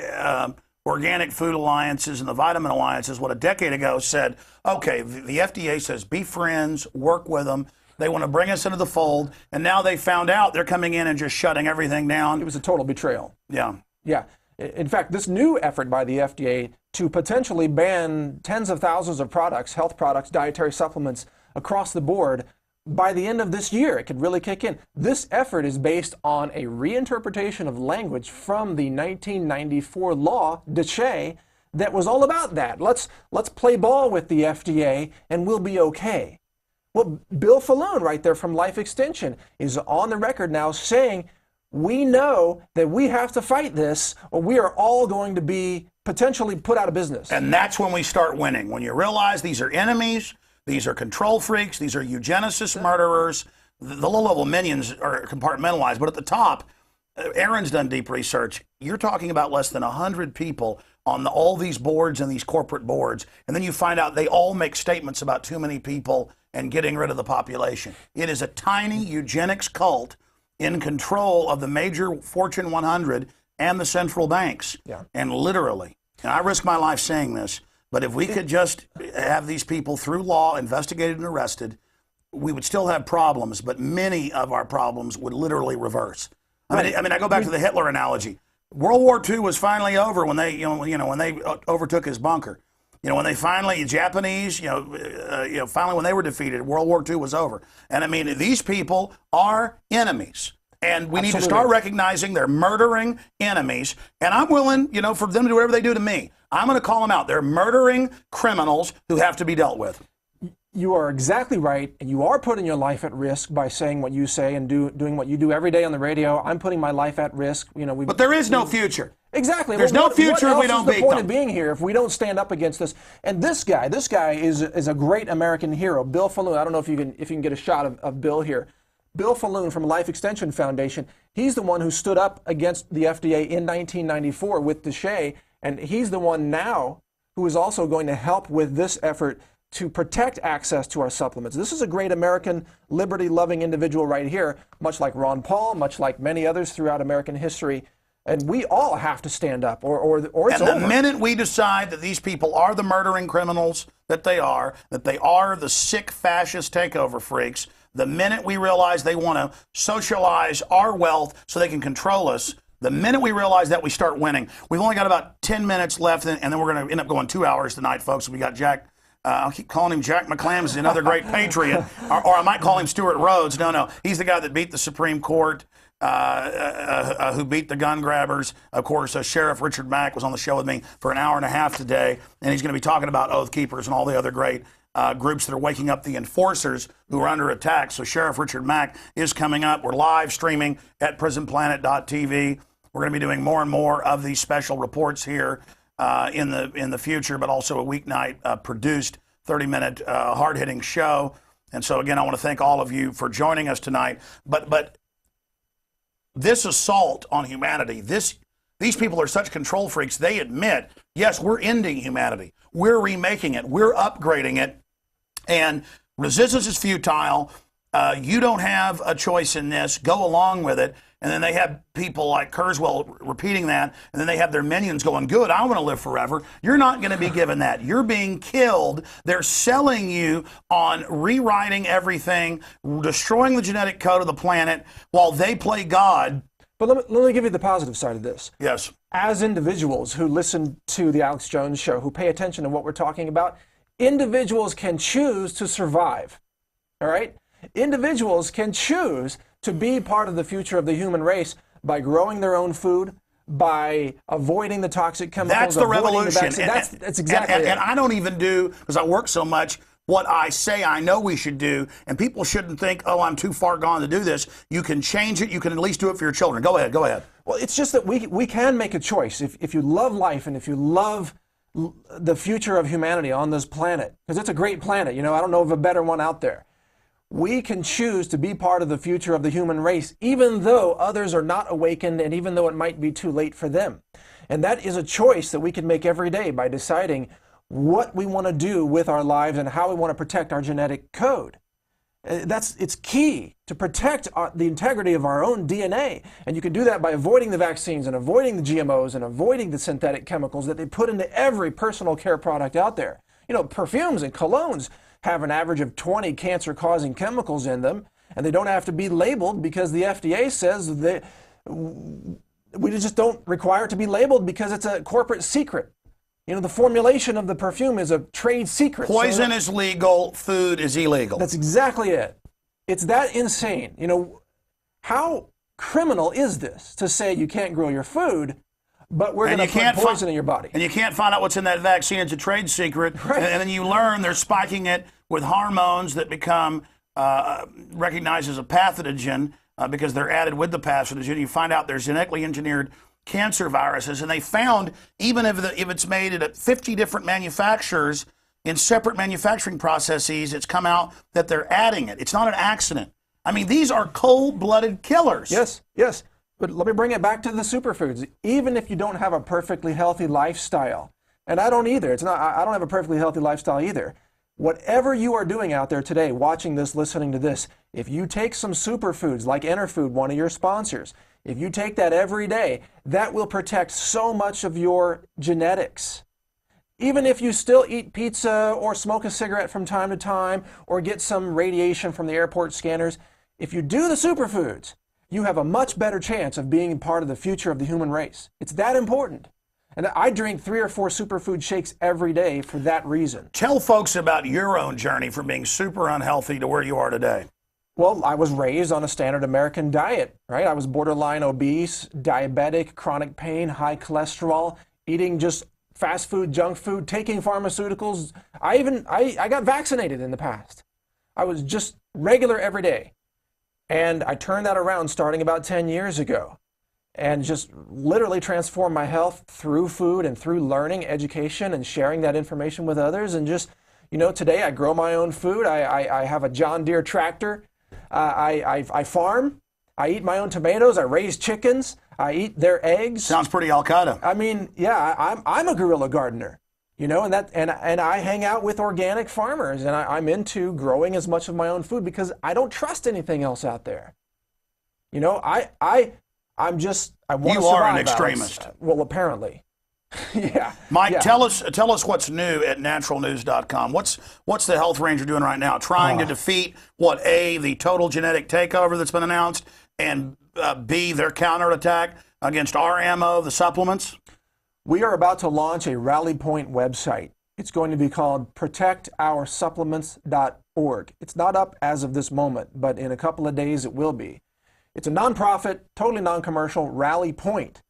organic food alliances and the vitamin alliances, what a decade ago said, okay, the FDA says be friends, work with them. They want to bring us into the fold. And now they found out they're coming in and just shutting everything down. It was a total betrayal. Yeah. Yeah. In fact, this new effort by the FDA to potentially ban tens of thousands of products, health products, dietary supplements across the board, by the end of this year, it could really kick in. This effort is based on a reinterpretation of language from the 1994 law, DSHEA, that was all about that. Let's play ball with the FDA and we'll be okay. Well, Bill Falloon right there from Life Extension is on the record now saying, we know that we have to fight this or we are all going to be potentially put out of business. And that's when we start winning. When you realize these are enemies, these are control freaks, these are eugenicists, murderers. The low-level minions are compartmentalized, but at the top, Aaron's done deep research. You're talking about less than 100 people on all these boards and these corporate boards, and then you find out they all make statements about too many people and getting rid of the population. It is a tiny eugenics cult in control of the major Fortune 100 and the central banks. Yeah. And literally, and I risk my life saying this, but if we could just have these people through law investigated and arrested, we would still have problems, but many of our problems would literally reverse. I mean, I go back to the Hitler analogy. World War II was finally over when they, when they overtook his bunker. When they finally, Japanese, finally when they were defeated, World War II was over. And I mean, these people are enemies. And we need to start recognizing they're murdering enemies. And I'm willing, for them to do whatever they do to me. I'm going to call them out. They're murdering criminals who have to be dealt with. You are exactly right, and you are putting your life at risk by saying what you say and doing what you do every day on the radio. I'm putting my life at risk. But there is no future. Exactly. There's no future if we don't beat them. What's the point of being here if we don't stand up against this? And this guy is a great American hero, Bill Falloon. I don't know if you can get a shot of Bill here. Bill Falloon from Life Extension Foundation. He's the one who stood up against the FDA in 1994 with DeShay, and he's the one now who is also going to help with this effort to protect access to our supplements. This is a great American liberty-loving individual right here, much like Ron Paul, much like many others throughout American history. And we all have to stand up, or it's over. And the minute we decide that these people are the murdering criminals that they are the sick fascist takeover freaks, the minute we realize they want to socialize our wealth so they can control us, the minute we realize that, we start winning. We've only got about 10 minutes left, and then we're going to end up going 2 hours tonight, folks. We got Jack. I'll keep calling him Jack McClams, another great patriot. Or I might call him Stuart Rhodes. No. He's the guy that beat the Supreme Court, who beat the gun grabbers. Of course, Sheriff Richard Mack was on the show with me for an hour and a half today, and he's going to be talking about Oath Keepers and all the other great groups that are waking up the enforcers who are under attack. So Sheriff Richard Mack is coming up. We're live streaming at prisonplanet.tv. We're going to be doing more and more of these special reports here in the future, but also a weeknight produced 30-minute hard-hitting show. And so again, I want to thank all of you for joining us tonight. But this assault on humanity, these people are such control freaks. They admit, yes, we're ending humanity. We're remaking it. We're upgrading it. And resistance is futile. You don't have a choice in this. Go along with it. And then they have people like Kurzweil repeating that, and then they have their minions going, good, I want to live forever. You're not going to be given that. You're being killed. They're selling you on rewriting everything, destroying the genetic code of the planet while they play God. But let me give you the positive side of this. Yes. As individuals who listen to the Alex Jones Show, who pay attention to what we're talking about, individuals can choose to survive, all right? Individuals can choose to be part of the future of the human race by growing their own food, by avoiding the toxic chemicals. That's the revolution. That's exactly it. And I don't even do, because I work so much, what I say I know we should do, and people shouldn't think, oh, I'm too far gone to do this. You can change it. You can at least do it for your children. Go ahead. Well, it's just that we can make a choice. If you love life and if you love the future of humanity on this planet, because it's a great planet, I don't know of a better one out there. We can choose to be part of the future of the human race, even though others are not awakened and even though it might be too late for them. And that is a choice that we can make every day by deciding what we want to do with our lives and how we want to protect our genetic code. It's key to protect the integrity of our own DNA. And you can do that by avoiding the vaccines and avoiding the GMOs and avoiding the synthetic chemicals that they put into every personal care product out there. Perfumes and colognes have an average of 20 cancer-causing chemicals in them, and they don't have to be labeled because the FDA says that we just don't require it to be labeled because it's a corporate secret. The formulation of the perfume is a trade secret. Poison is legal, food is illegal. That's exactly it. It's that insane. How criminal is this to say you can't grow your food, but we're going to put poison in your body. And you can't find out what's in that vaccine. It's a trade secret. Right. And then you learn they're spiking it with hormones that become recognized as a pathogen because they're added with the pathogen. You find out there's genetically engineered cancer viruses. And they found, even if it's made at 50 different manufacturers in separate manufacturing processes, it's come out that they're adding it. It's not an accident. I mean, these are cold-blooded killers. Yes, yes. But let me bring it back to the superfoods. Even if you don't have a perfectly healthy lifestyle, and I don't either. I don't have a perfectly healthy lifestyle either. Whatever you are doing out there today, watching this, listening to this, if you take some superfoods like Interfood, one of your sponsors, if you take that every day, that will protect so much of your genetics. Even if you still eat pizza or smoke a cigarette from time to time or get some radiation from the airport scanners, if you do the superfoods, you have a much better chance of being part of the future of the human race. It's that important. And I drink 3 or 4 superfood shakes every day for that reason. Tell folks about your own journey from being super unhealthy to where you are today. Well, I was raised on a standard American diet, right? I was borderline obese, diabetic, chronic pain, high cholesterol, eating just fast food, junk food, taking pharmaceuticals. I got vaccinated in the past. I was just regular every day. And I turned that around starting about 10 years ago and just literally transformed my health through food and through learning, education, and sharing that information with others. And just, you know, today I grow my own food. I have a John Deere tractor. I farm. I eat my own tomatoes. I raise chickens. I eat their eggs. Sounds pretty Al-Qaeda. I mean, yeah, I'm a guerrilla gardener, you know, and I hang out with organic farmers, and I'm into growing as much of my own food because I don't trust anything else out there. You know, I want to survive. You are an extremist. Alex. Well, apparently. Yeah. Mike, yeah. tell us what's new at naturalnews.com. What's the Health Ranger doing right now? Trying to defeat what, A, the total genetic takeover that's been announced, and B, their counterattack against our ammo, the supplements? We are about to launch a Rally Point website. It's going to be called protectoursupplements.org. It's not up as of this moment, but in a couple of days it will be. It's a nonprofit, totally non-commercial Rally Point.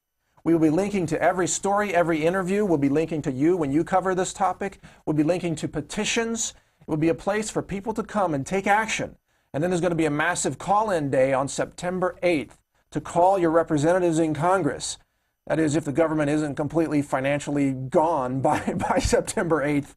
We will be linking to every story, every interview. We'll be linking to you when you cover this topic. We'll be linking to petitions. It will be a place for people to come and take action. And then there's going to be a massive call-in day on September 8th to call your representatives in Congress. That is, if the government isn't completely financially gone by September 8th.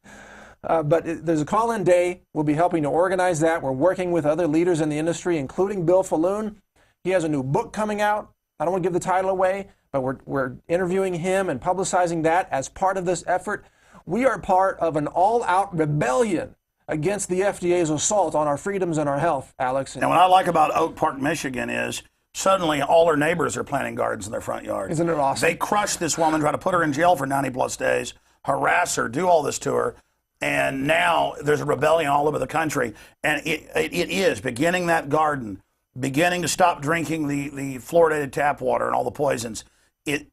But there's a call-in day. We'll be helping to organize that. We're working with other leaders in the industry, including Bill Falloon. He has a new book coming out. I don't want to give the title away, but we're interviewing him and publicizing that as part of this effort. We are part of an all-out rebellion against the FDA's assault on our freedoms and our health, Alex. And what I like about Oak Park, Michigan is suddenly all her neighbors are planting gardens in their front yard. Isn't it awesome? They crushed this woman, try to put her in jail for 90-plus days, harass her, do all this to her, and now there's a rebellion all over the country. And it is beginning that garden, beginning to stop drinking the fluoridated tap water and all the poisons.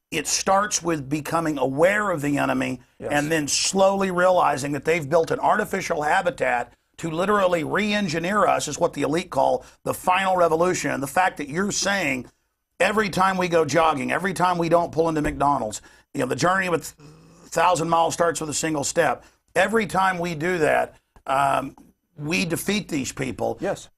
It starts with becoming aware of the enemy, yes, and then slowly realizing that they've built an artificial habitat to literally re-engineer us, is what the elite call the final revolution. And the fact that you're saying every time we go jogging, every time we don't pull into McDonald's, you know, the journey of 1,000 miles starts with a single step. Every time we do that, we defeat these people. Yes.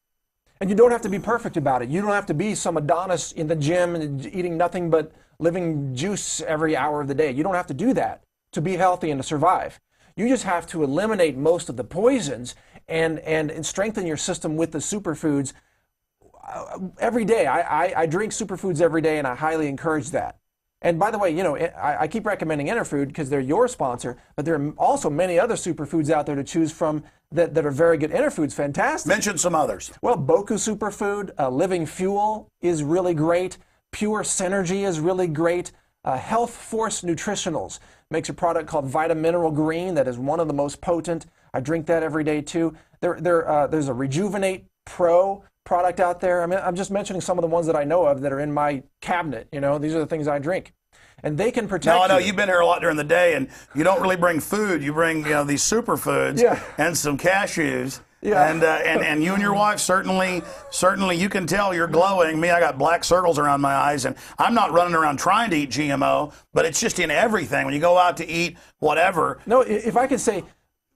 And you don't have to be perfect about it. You don't have to be some Adonis in the gym and eating nothing but living juice every hour of the day. You don't have to do that to be healthy and to survive. You just have to eliminate most of the poisons and strengthen your system with the superfoods every day. I drink superfoods every day, and I highly encourage that. And by the way, you know, I keep recommending Interfood because they're your sponsor, but there are also many other superfoods out there to choose from that are very good. Interfood's fantastic. Mention some others. Well, Boku Superfood, Living Fuel is really great. Pure Synergy is really great. Health Force Nutritionals makes a product called Vitamineral Green that is one of the most potent. I drink that every day too. There's a Rejuvenate Pro product out there. I mean, I'm just mentioning some of the ones that I know of that are in my cabinet. You know, these are the things I drink. And they can protect you. No, I know you've been here a lot during the day, and you don't really bring food. You bring, you know, these superfoods, yeah, and some cashews. Yeah. And you and your wife, certainly you can tell you're glowing. Me, I got black circles around my eyes, and I'm not running around trying to eat GMO, but it's just in everything. When you go out to eat whatever. No, if I could say,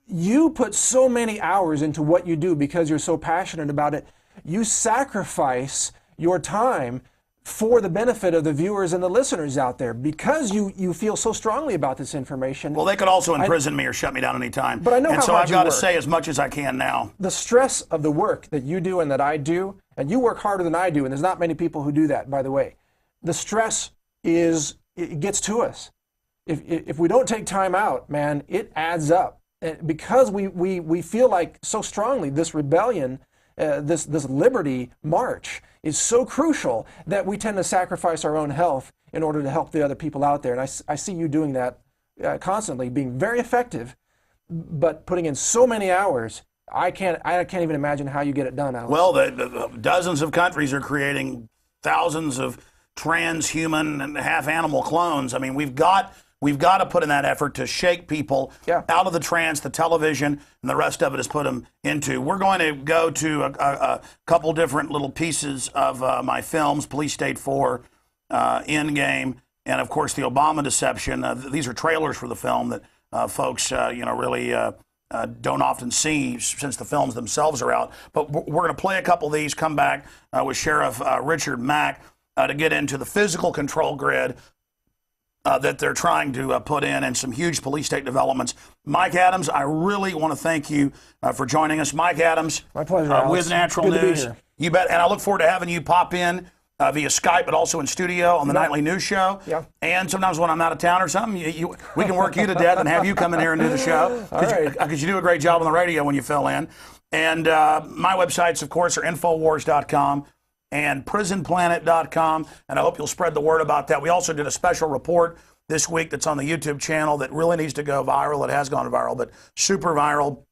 you put so many hours into what you do because you're so passionate about it. You sacrifice your time for the benefit of the viewers and the listeners out there because you feel so strongly about this information. Well, they could also imprison me or shut me down anytime. But I know and how so hard I've you got to work. say as much as I can now. The stress of the work that you do and that I do, and you work harder than I do, and there's not many people who do that, by the way. The stress it gets to us. If we don't take time out, man, it adds up. Because we feel like so strongly this rebellion, this liberty march is so crucial that we tend to sacrifice our own health in order to help the other people out there. And I see you doing that constantly, being very effective, but putting in so many hours. I can't even imagine how you get it done, Alex. Well, the dozens of countries are creating thousands of transhuman and half animal clones. I mean, we've got to put in that effort to shake people out of the trance, the television, and the rest of it is put them into. We're going to go to a couple different little pieces of my films, Police State 4, Endgame, and of course the Obama deception. These are trailers for the film that folks, really don't often see since the films themselves are out. But we're going to play a couple of these, come back with Sheriff Richard Mack to get into the physical control grid that they're trying to put in, and some huge police state developments. Mike Adams, I really want to thank you for joining us. Mike Adams, my pleasure, Alex. With Natural Good News. To be here. You bet. And I look forward to having you pop in via Skype, but also in studio on the nightly news show. Yeah. And sometimes when I'm out of town or something, we can work you to death and have you come in here and do the show. Because you do a great job on the radio when you fill in. And my websites, of course, are Infowars.com and PrisonPlanet.com, and I hope you'll spread the word about that. We also did a special report this week that's on the YouTube channel that really needs to go viral. It has gone viral, but super viral.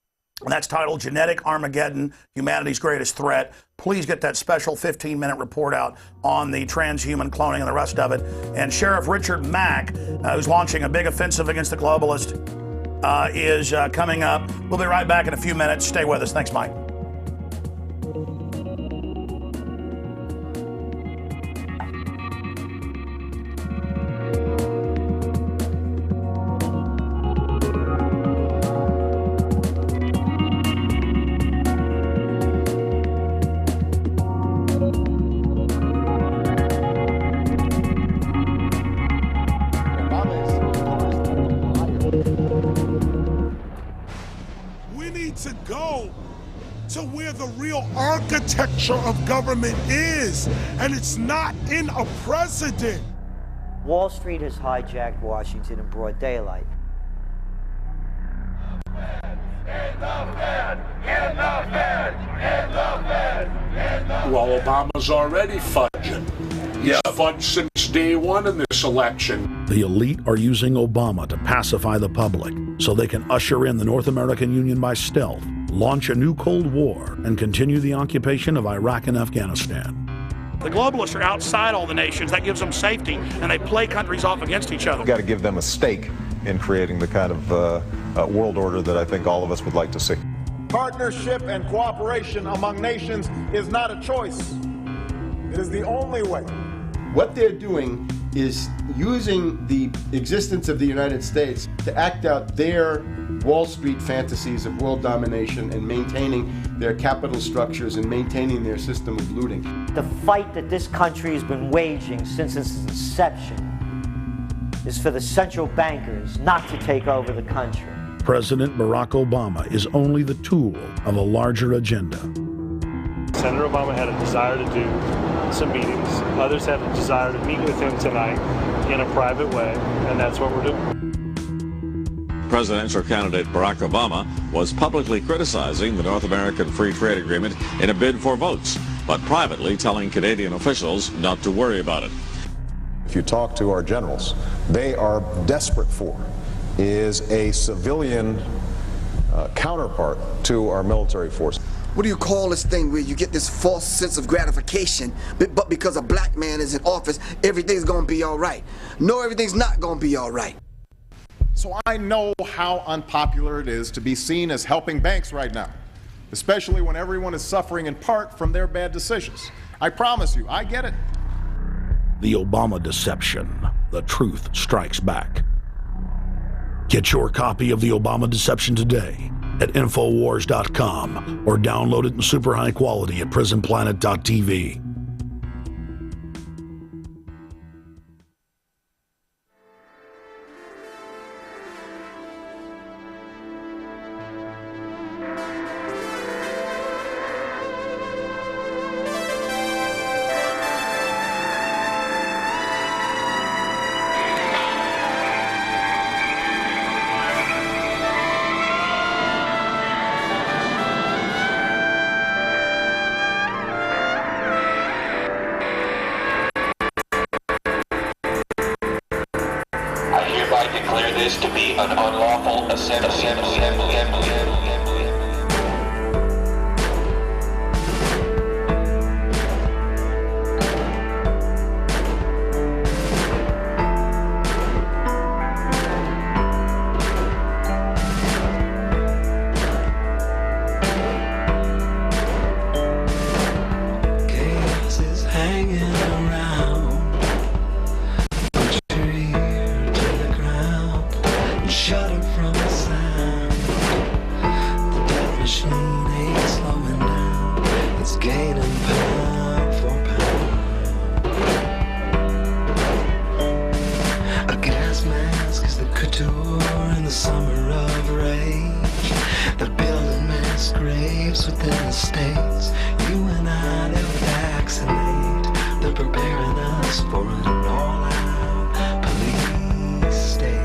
And that's titled Genetic Armageddon, Humanity's Greatest Threat. Please get that special 15-minute report out on the transhuman cloning and the rest of it. And Sheriff Richard Mack, who's launching a big offensive against the globalists, is coming up. We'll be right back in a few minutes. Stay with us. Thanks, Mike. To go to where the real architecture of government is, and it's not in a president. Wall Street has hijacked Washington in broad daylight. Well, Obama's already fudging. He's fudged since day one in this election. The elite are using Obama to pacify the public so they can usher in the North American Union by stealth, launch a new Cold War, and continue the occupation of Iraq and Afghanistan. The globalists are outside all the nations. That gives them safety, and they play countries off against each other. We've got to give them a stake in creating the kind of world order that I think all of us would like to see. Partnership and cooperation among nations is not a choice. It is the only way. What they're doing is using the existence of the United States to act out their Wall Street fantasies of world domination and maintaining their capital structures and maintaining their system of looting. The fight that this country has been waging since its inception is for the central bankers not to take over the country. President Barack Obama is only the tool of a larger agenda. Senator Obama had a desire to do some meetings. Others had a desire to meet with him tonight in a private way, and that's what we're doing. Presidential candidate Barack Obama was publicly criticizing the North American Free Trade Agreement in a bid for votes, but privately telling Canadian officials not to worry about it. If you talk to our generals, they are desperate for is a civilian counterpart to our military force. What do you call this thing where you get this false sense of gratification, but because a black man is in office, everything's gonna be all right? No, everything's not gonna be all right. So I know how unpopular it is to be seen as helping banks right now. especially when everyone is suffering in part from their bad decisions. I promise you, I get it. The Obama Deception. The truth strikes back. Get your copy of The Obama Deception today at Infowars.com or download it in super high quality at prisonplanet.tv. Declare this to be an unlawful assembly. Chaos is hanging around. Shudder from the sound. The death machine ain't slowing down. It's gaining pound for pound. A gas mask is the couture in the summer of rage. They're building mass graves within the states. You and I, they'll vaccinate. They're preparing us for an all-out police state.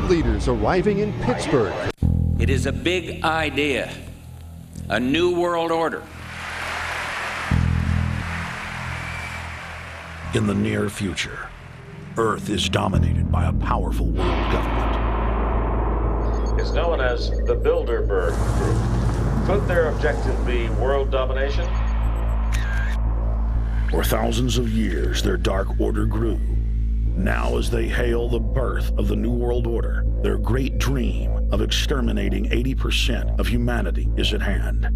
Leaders arriving in Pittsburgh. It is a big idea, a new world order. In the near future, Earth is dominated by a powerful world government. It's known as the Bilderberg Group. Could their objective be world domination? For thousands of years, their dark order grew. Now, as they hail the birth of the New World Order, their great dream of exterminating 80% of humanity is at hand.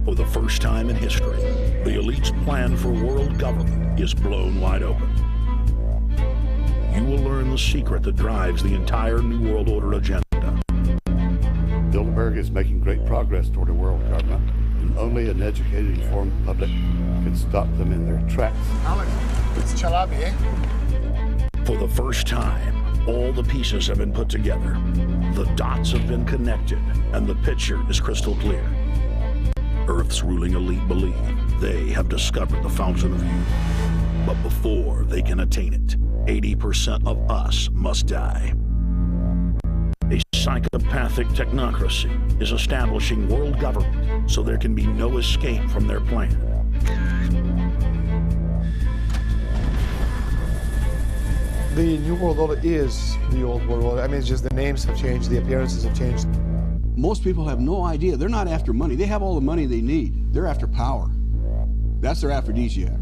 For the first time in history, the elite's plan for world government is blown wide open. You will learn the secret that drives the entire New World Order agenda. Bilderberg is making great progress toward a world government. Only an educated, informed public can stop them in their tracks. Alex, it's Chalabi, eh? For the first time, all the pieces have been put together. The dots have been connected, and the picture is crystal clear. Earth's ruling elite believe they have discovered the fountain of youth. But before they can attain it, 80% of us must die. A psychopathic technocracy is establishing world government so there can be no escape from their plan. The New World Order is the old world order. I mean, it's just the names have changed, the appearances have changed. Most people have no idea. They're not after money. They have all the money they need. They're after power. That's their aphrodisiac.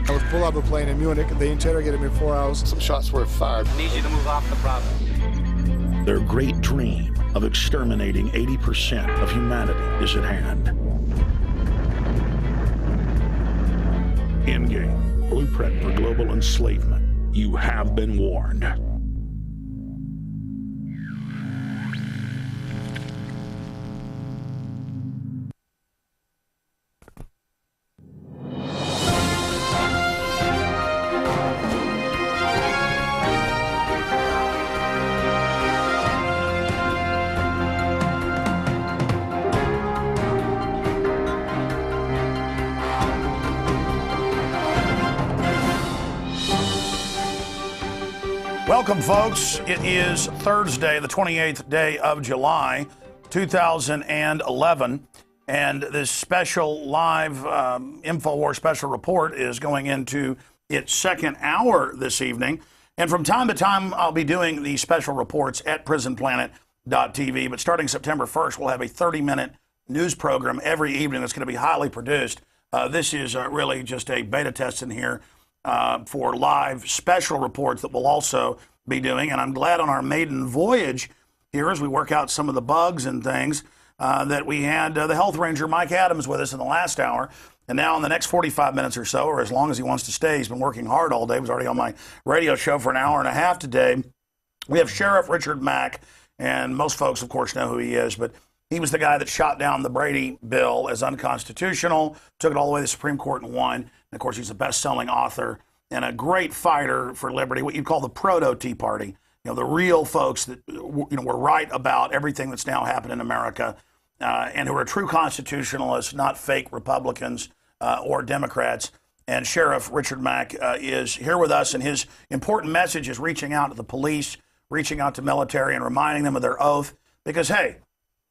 I was pulled out of a plane in Munich. They interrogated me for 4 hours. Some shots were fired. I need you to move off the property. Their great dream of exterminating 80% of humanity is at hand. Endgame, blueprint for global enslavement. You have been warned. Welcome, folks. It is Thursday, the 28th day of July, 2011, and this special live Infowars special report is going into its second hour this evening. And from time to time, I'll be doing these special reports at prisonplanet.tv, but starting September 1st, we'll have a 30-minute news program every evening that's going to be highly produced. This is really just a beta test in here for live special reports that we'll also be doing. And I'm glad on our maiden voyage here, as we work out some of the bugs and things, that we had the health ranger Mike Adams with us in the last hour. And now in the next 45 minutes or so, or as long as he wants to stay, he's been working hard all day. He was already on my radio show for an hour and a half today. We have Sheriff Richard Mack, and most folks, of course, know who he is, but he was the guy that shot down the Brady bill as unconstitutional, took it all the way to the Supreme Court and won. And of course, he's a best-selling author and a great fighter for liberty, what you'd call the proto-Tea Party. You know, the real folks that were right about everything that's now happened in America, and who are true constitutionalists, not fake Republicans or Democrats. And Sheriff Richard Mack is here with us, and his important message is reaching out to the police, reaching out to military, and reminding them of their oath. Because, hey,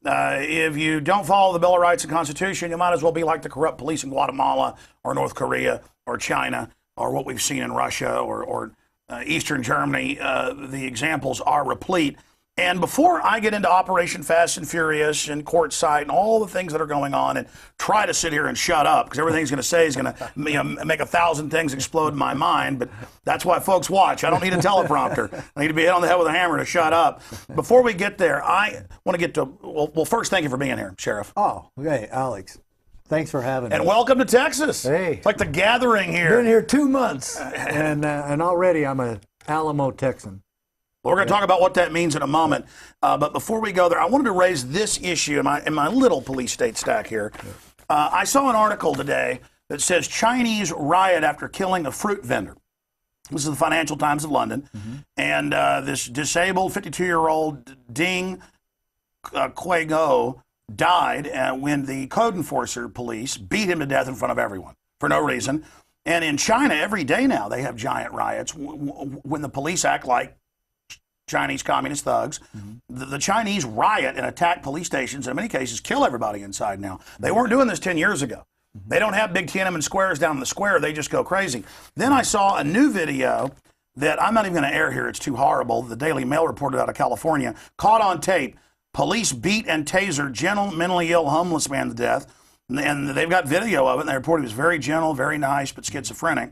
if you don't follow the Bill of Rights and Constitution, you might as well be like the corrupt police in Guatemala or North Korea or China or what we've seen in Russia or Eastern Germany. The examples are replete. And before I get into Operation Fast and Furious and Court Site and all the things that are going on and try to sit here and shut up, because everything's going to say is going to make 1,000 things explode in my mind, but that's why folks watch. I don't need a teleprompter. I need to be hit on the head with a hammer to shut up. Before we get there, I want to get to, well, first, thank you for being here, Sheriff. Oh, okay, Alex. Thanks for having me. And welcome to Texas. Hey. It's like the gathering here. Been here 2 months, and already I'm an Alamo Texan. Well, we're going to talk about what that means in a moment. But before we go there, I wanted to raise this issue in my little police state stack here. I saw an article today that says Chinese riot after killing a fruit vendor. This is the Financial Times of London. Mm-hmm. And this disabled 52-year-old Ding Quago died when the code enforcer police beat him to death in front of everyone for no reason. And in China, every day now, they have giant riots when the police act like Chinese communist thugs. Mm-hmm. The Chinese riot and attack police stations, and in many cases kill everybody inside now. They weren't doing this 10 years ago. Mm-hmm. They don't have big Tiananmen squares down in the square. They just go crazy. Then I saw a new video that I'm not even going to air here. It's too horrible. The Daily Mail reported out of California. Caught on tape. Police beat and tasered gentle, mentally ill homeless man to death. And they've got video of it. And they reported he was very gentle, very nice, but schizophrenic.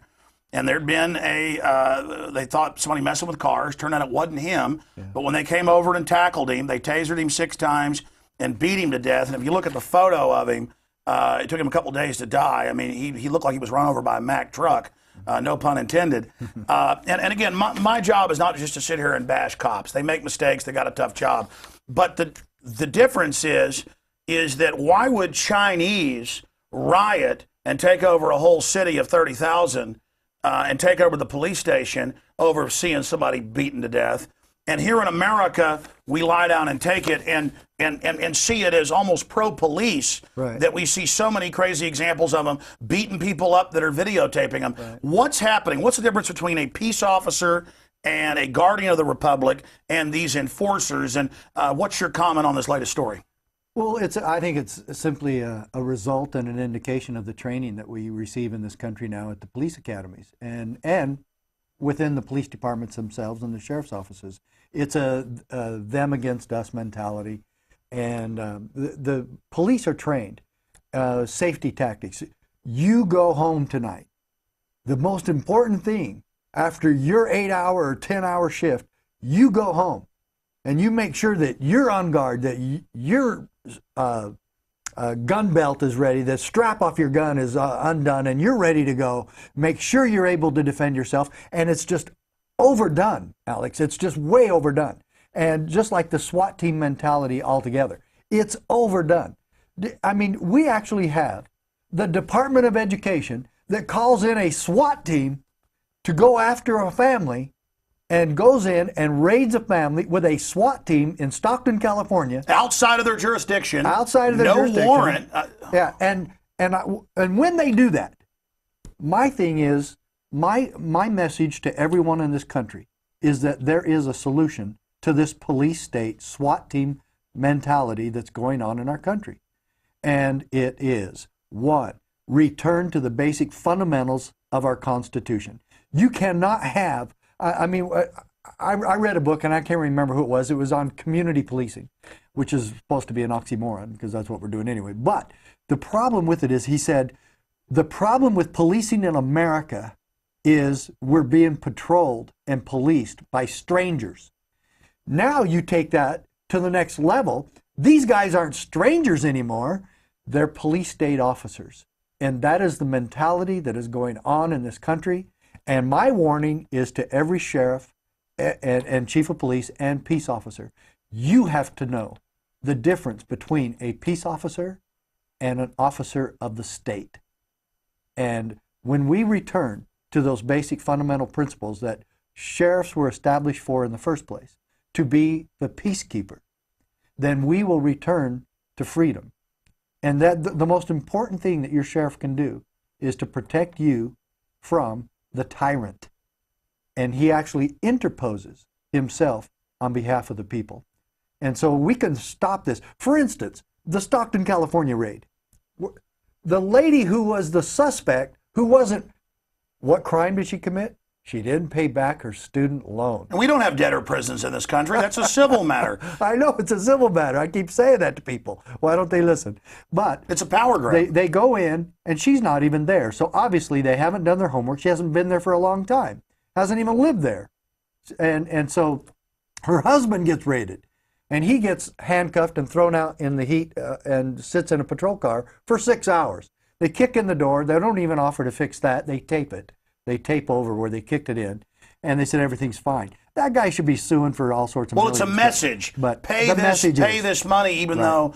And there'd been they thought somebody messing with cars. Turned out it wasn't him. Yeah. But when they came over and tackled him, they tasered him 6 times and beat him to death. And if you look at the photo of him, it took him a couple days to die. I mean, he looked like he was run over by a Mack truck. No pun intended. And again, my job is not just to sit here and bash cops. They make mistakes. They got a tough job. But the difference is that why would Chinese riot and take over a whole city of 30,000 and take over the police station over seeing somebody beaten to death? And here in America, we lie down and take it and see it as almost pro-police, right, that we see so many crazy examples of them beating people up that are videotaping them. Right. What's happening? What's the difference between a peace officer and a guardian of the republic and these enforcers. And what's your comment on this latest story? Well, I think it's simply a result and an indication of the training that we receive in this country now at the police academies and within the police departments themselves and the sheriff's offices. It's a them against us mentality, and the police are trained. Safety tactics. You go home tonight. The most important thing after your 8-hour or 10-hour shift, you go home and you make sure that you're on guard, that your gun belt is ready, the strap off your gun is undone, and you're ready to go. Make sure you're able to defend yourself. And it's just overdone, Alex. It's just way overdone. And just like the SWAT team mentality altogether, it's overdone. I mean, we actually have the Department of Education that calls in a SWAT team to go after a family and goes in and raids a family with a SWAT team in Stockton, California. Outside of their jurisdiction. Outside of their jurisdiction. No warrant. Yeah, and when they do that, my thing is, my message to everyone in this country is that there is a solution to this police state SWAT team mentality that's going on in our country. And it is, 1, return to the basic fundamentals of our Constitution. You cannot have, I read a book, and I can't remember who it was. It was on community policing, which is supposed to be an oxymoron, because that's what we're doing anyway. But the problem with it is, he said, the problem with policing in America is we're being patrolled and policed by strangers. Now you take that to the next level. These guys aren't strangers anymore. They're police state officers. And that is the mentality that is going on in this country. And my warning is to every sheriff and chief of police and peace officer. You have to know the difference between a peace officer and an officer of the state. And when we return to those basic fundamental principles that sheriffs were established for in the first place, to be the peacekeeper, then we will return to freedom. And that the most important thing that your sheriff can do is to protect you from the tyrant. And he actually interposes himself on behalf of the people. And so we can stop this. For instance, the Stockton, California raid. The lady who was the suspect, who wasn't, what crime did she commit? She didn't pay back her student loan. And we don't have debtor prisons in this country. That's a civil matter. I know, it's a civil matter. I keep saying that to people. Why don't they listen? But it's a power grab. They go in, and she's not even there. So obviously they haven't done their homework. She hasn't been there for a long time. Hasn't even lived there. And so her husband gets raided. And he gets handcuffed and thrown out in the heat and sits in a patrol car for 6 hours. They kick in the door. They don't even offer to fix that. They tape it. They tape over where they kicked it in, and they said everything's fine. That guy should be suing for all sorts of Well, it's a message. But pay this money, even though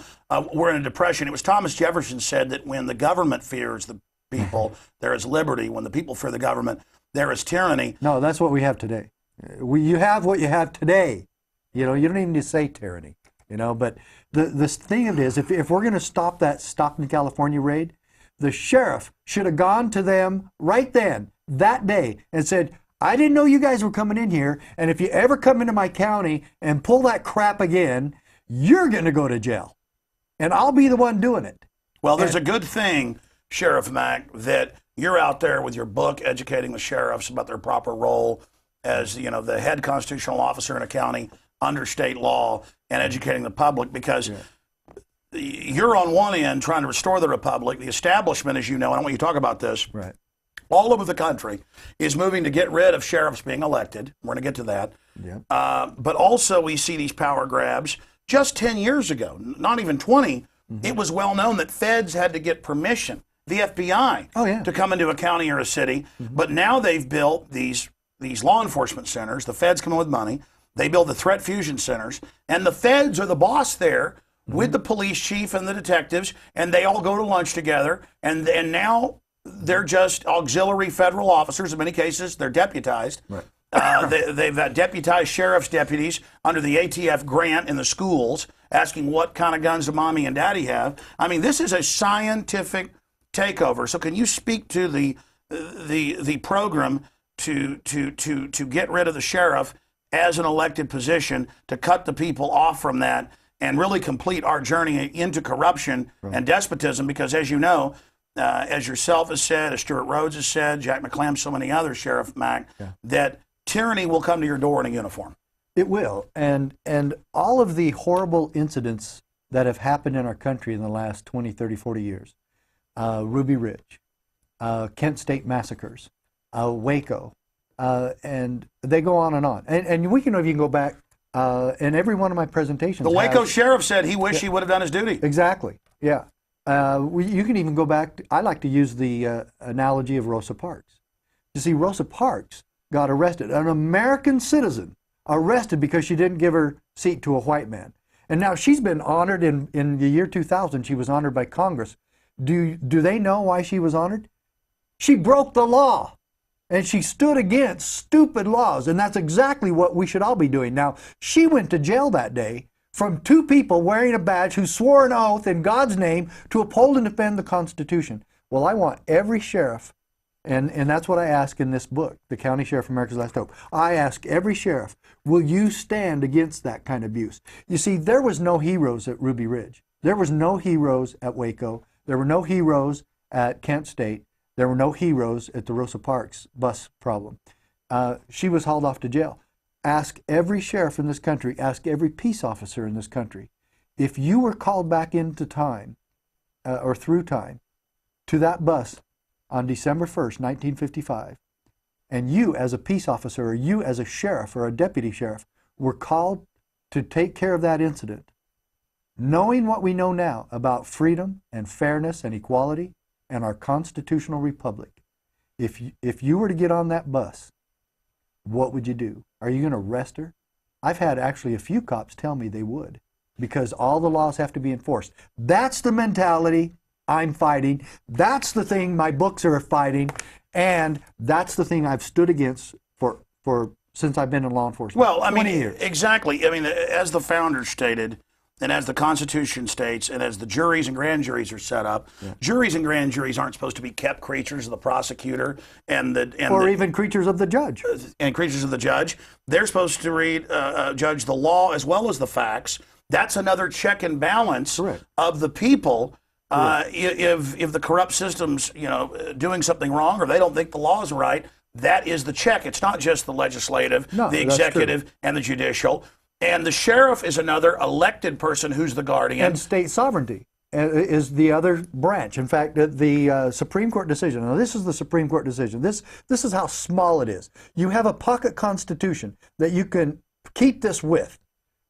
we're in a depression. It was Thomas Jefferson said that when the government fears the people, there is liberty. When the people fear the government, there is tyranny. No, that's what we have today. You have what you have today. You know, you don't even need to say tyranny. You know, but the thing of it is, if we're going to stop that Stockton, California raid, the sheriff should have gone to them right then, that day, and said, I didn't know you guys were coming in here, and if you ever come into my county and pull that crap again, you're going to go to jail. And I'll be the one doing it. Well, there's a good thing, Sheriff Mack, that you're out there with your book educating the sheriffs about their proper role as, you know, the head constitutional officer in a county under state law, and educating the public, because you're on one end trying to restore the republic. The establishment, as you know, and I want you to talk about this, all over the country is moving to get rid of sheriffs being elected. We're going to get to that. But also we see these power grabs. Just 10 years ago, not even 20, it was well known that feds had to get permission, the FBI, to come into a county or a city. But now they've built these law enforcement centers. The feds come in with money. They build the threat fusion centers. And the feds are the boss there with the police chief and the detectives. And they all go to lunch together. And now they're just auxiliary federal officers. In many cases, they're deputized. They've got deputized sheriff's deputies under the ATF grant in the schools, asking what kind of guns do mommy and daddy have. I mean, this is a scientific takeover. So can you speak to the program to get rid of the sheriff as an elected position, to cut the people off from that and really complete our journey into corruption and despotism. Because as you know, as yourself has said, as Stuart Rhodes has said, Jack McClam, so many others, Sheriff Mack, that tyranny will come to your door in a uniform. It will. And all of the horrible incidents that have happened in our country in the last 20, 30, 40 years, Ruby Ridge, Kent State massacres, Waco, and they go on and on. And we can know if you can go back, in every one of my presentations. The Waco sheriff said he wished he would have done his duty. Exactly, yeah. You can even go back, I like to use the analogy of Rosa Parks. You see, Rosa Parks got arrested, an American citizen arrested because she didn't give her seat to a white man. And now she's been honored in the year 2000, she was honored by Congress. Do they know why she was honored? She broke the law. And she stood against stupid laws, and that's exactly what we should all be doing. Now, she went to jail that day from two people wearing a badge who swore an oath in God's name to uphold and defend the Constitution. Well, I want every sheriff, and that's what I ask in this book, The County Sheriff, America's Last Hope. I ask every sheriff, will you stand against that kind of abuse? You see, there was no heroes at Ruby Ridge. There was no heroes at Waco. There were no heroes at Kent State. There were no heroes at the Rosa Parks bus problem. She was hauled off to jail. Ask every sheriff in this country, ask every peace officer in this country, if you were called back into time, or through time, to that bus on December 1st, 1955, and you as a peace officer, or you as a sheriff or a deputy sheriff, were called to take care of that incident, knowing what we know now about freedom and fairness and equality, and our constitutional republic, if you were to get on that bus, what would you do? Are you going to arrest her? I've had actually a few cops tell me they would, because all the laws have to be enforced. That's the mentality I'm fighting. That's the thing my books are fighting, and that's the thing I've stood against for since I've been in law enforcement. Well, I mean, 20 years. Exactly. I mean, as the founders stated, and as the Constitution states, and as the juries and grand juries are set up, juries and grand juries aren't supposed to be kept creatures of the prosecutor or even creatures of the judge. And creatures of the judge. They're supposed to judge the law as well as the facts. That's another check and balance of the people. If the corrupt system's doing something wrong, or they don't think the law is right, that is the check. It's not just the legislative, the executive, and the judicial. And the sheriff is another elected person who's the guardian. And state sovereignty is the other branch. In fact, the Supreme Court decision, now this is the Supreme Court decision. This is how small it is. You have a pocket constitution that you can keep this with.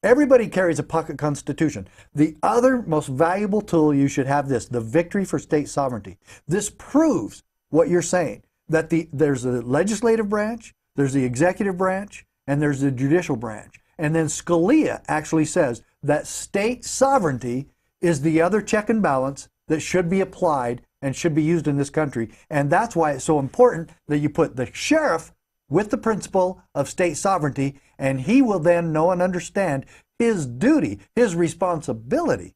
Everybody carries a pocket constitution. The other most valuable tool you should have the victory for state sovereignty. This proves what you're saying, that there's a legislative branch, there's the executive branch, and there's the judicial branch. And then Scalia actually says that state sovereignty is the other check and balance that should be applied and should be used in this country. And that's why it's so important that you put the sheriff with the principle of state sovereignty, and he will then know and understand his duty, his responsibility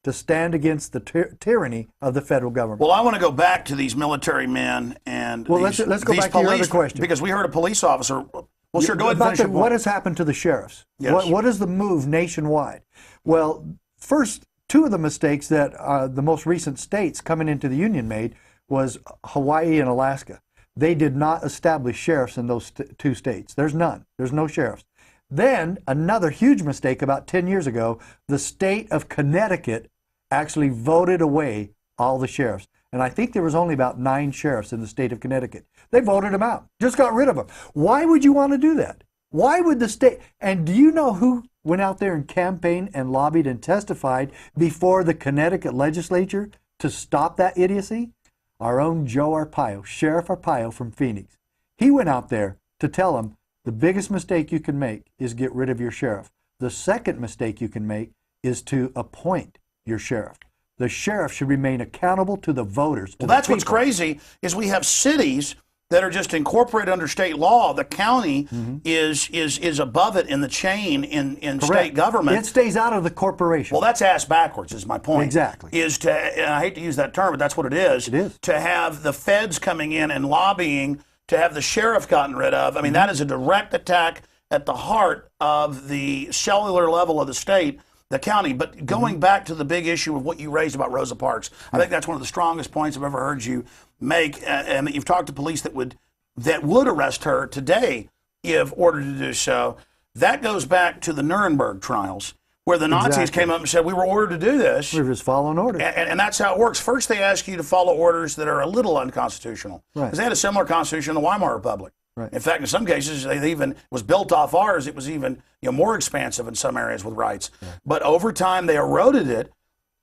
to stand against the tyranny of the federal government. Well, I want to go back to these military men and let's go back to your other question. Because we heard a police officer. Well, sure, go ahead and finish your point. What has happened to the sheriffs? Yes. What is the move nationwide? Well, first, two of the mistakes that the most recent states coming into the Union made was Hawaii and Alaska. They did not establish sheriffs in those two states. There's none. There's no sheriffs. Then, another huge mistake about 10 years ago, the state of Connecticut actually voted away all the sheriffs. And I think there was only about 9 sheriffs in the state of Connecticut. They voted them out, just got rid of them. Why would you want to do that? Why would the state? And do you know who went out there and campaigned and lobbied and testified before the Connecticut legislature to stop that idiocy? Our own Joe Arpaio, Sheriff Arpaio from Phoenix. He went out there to tell them the biggest mistake you can make is get rid of your sheriff. The second mistake you can make is to appoint your sheriff. The sheriff should remain accountable to the voters. Well, that's what's crazy is we have cities that are just incorporated under state law. The county is above it in the chain in state government. It stays out of the corporation. Well, that's ass backwards is my point. Exactly. And I hate to use that term, but that's what it is. It is. To have the feds coming in and lobbying to have the sheriff gotten rid of. I mean, that is a direct attack at the heart of the cellular level of the state, the county. But going back to the big issue of what you raised about Rosa Parks, I think that's one of the strongest points I've ever heard you make. And that you've talked to police that would arrest her today if ordered to do so. That goes back to the Nuremberg trials, where the Nazis came up and said, we were ordered to do this. We were just following orders. And that's how it works. First, they ask you to follow orders that are a little unconstitutional. Because they had a similar constitution in the Weimar Republic. Right. In fact, in some cases, they even was built off ours. It was even more expansive in some areas with rights. Yeah. But over time, they eroded it,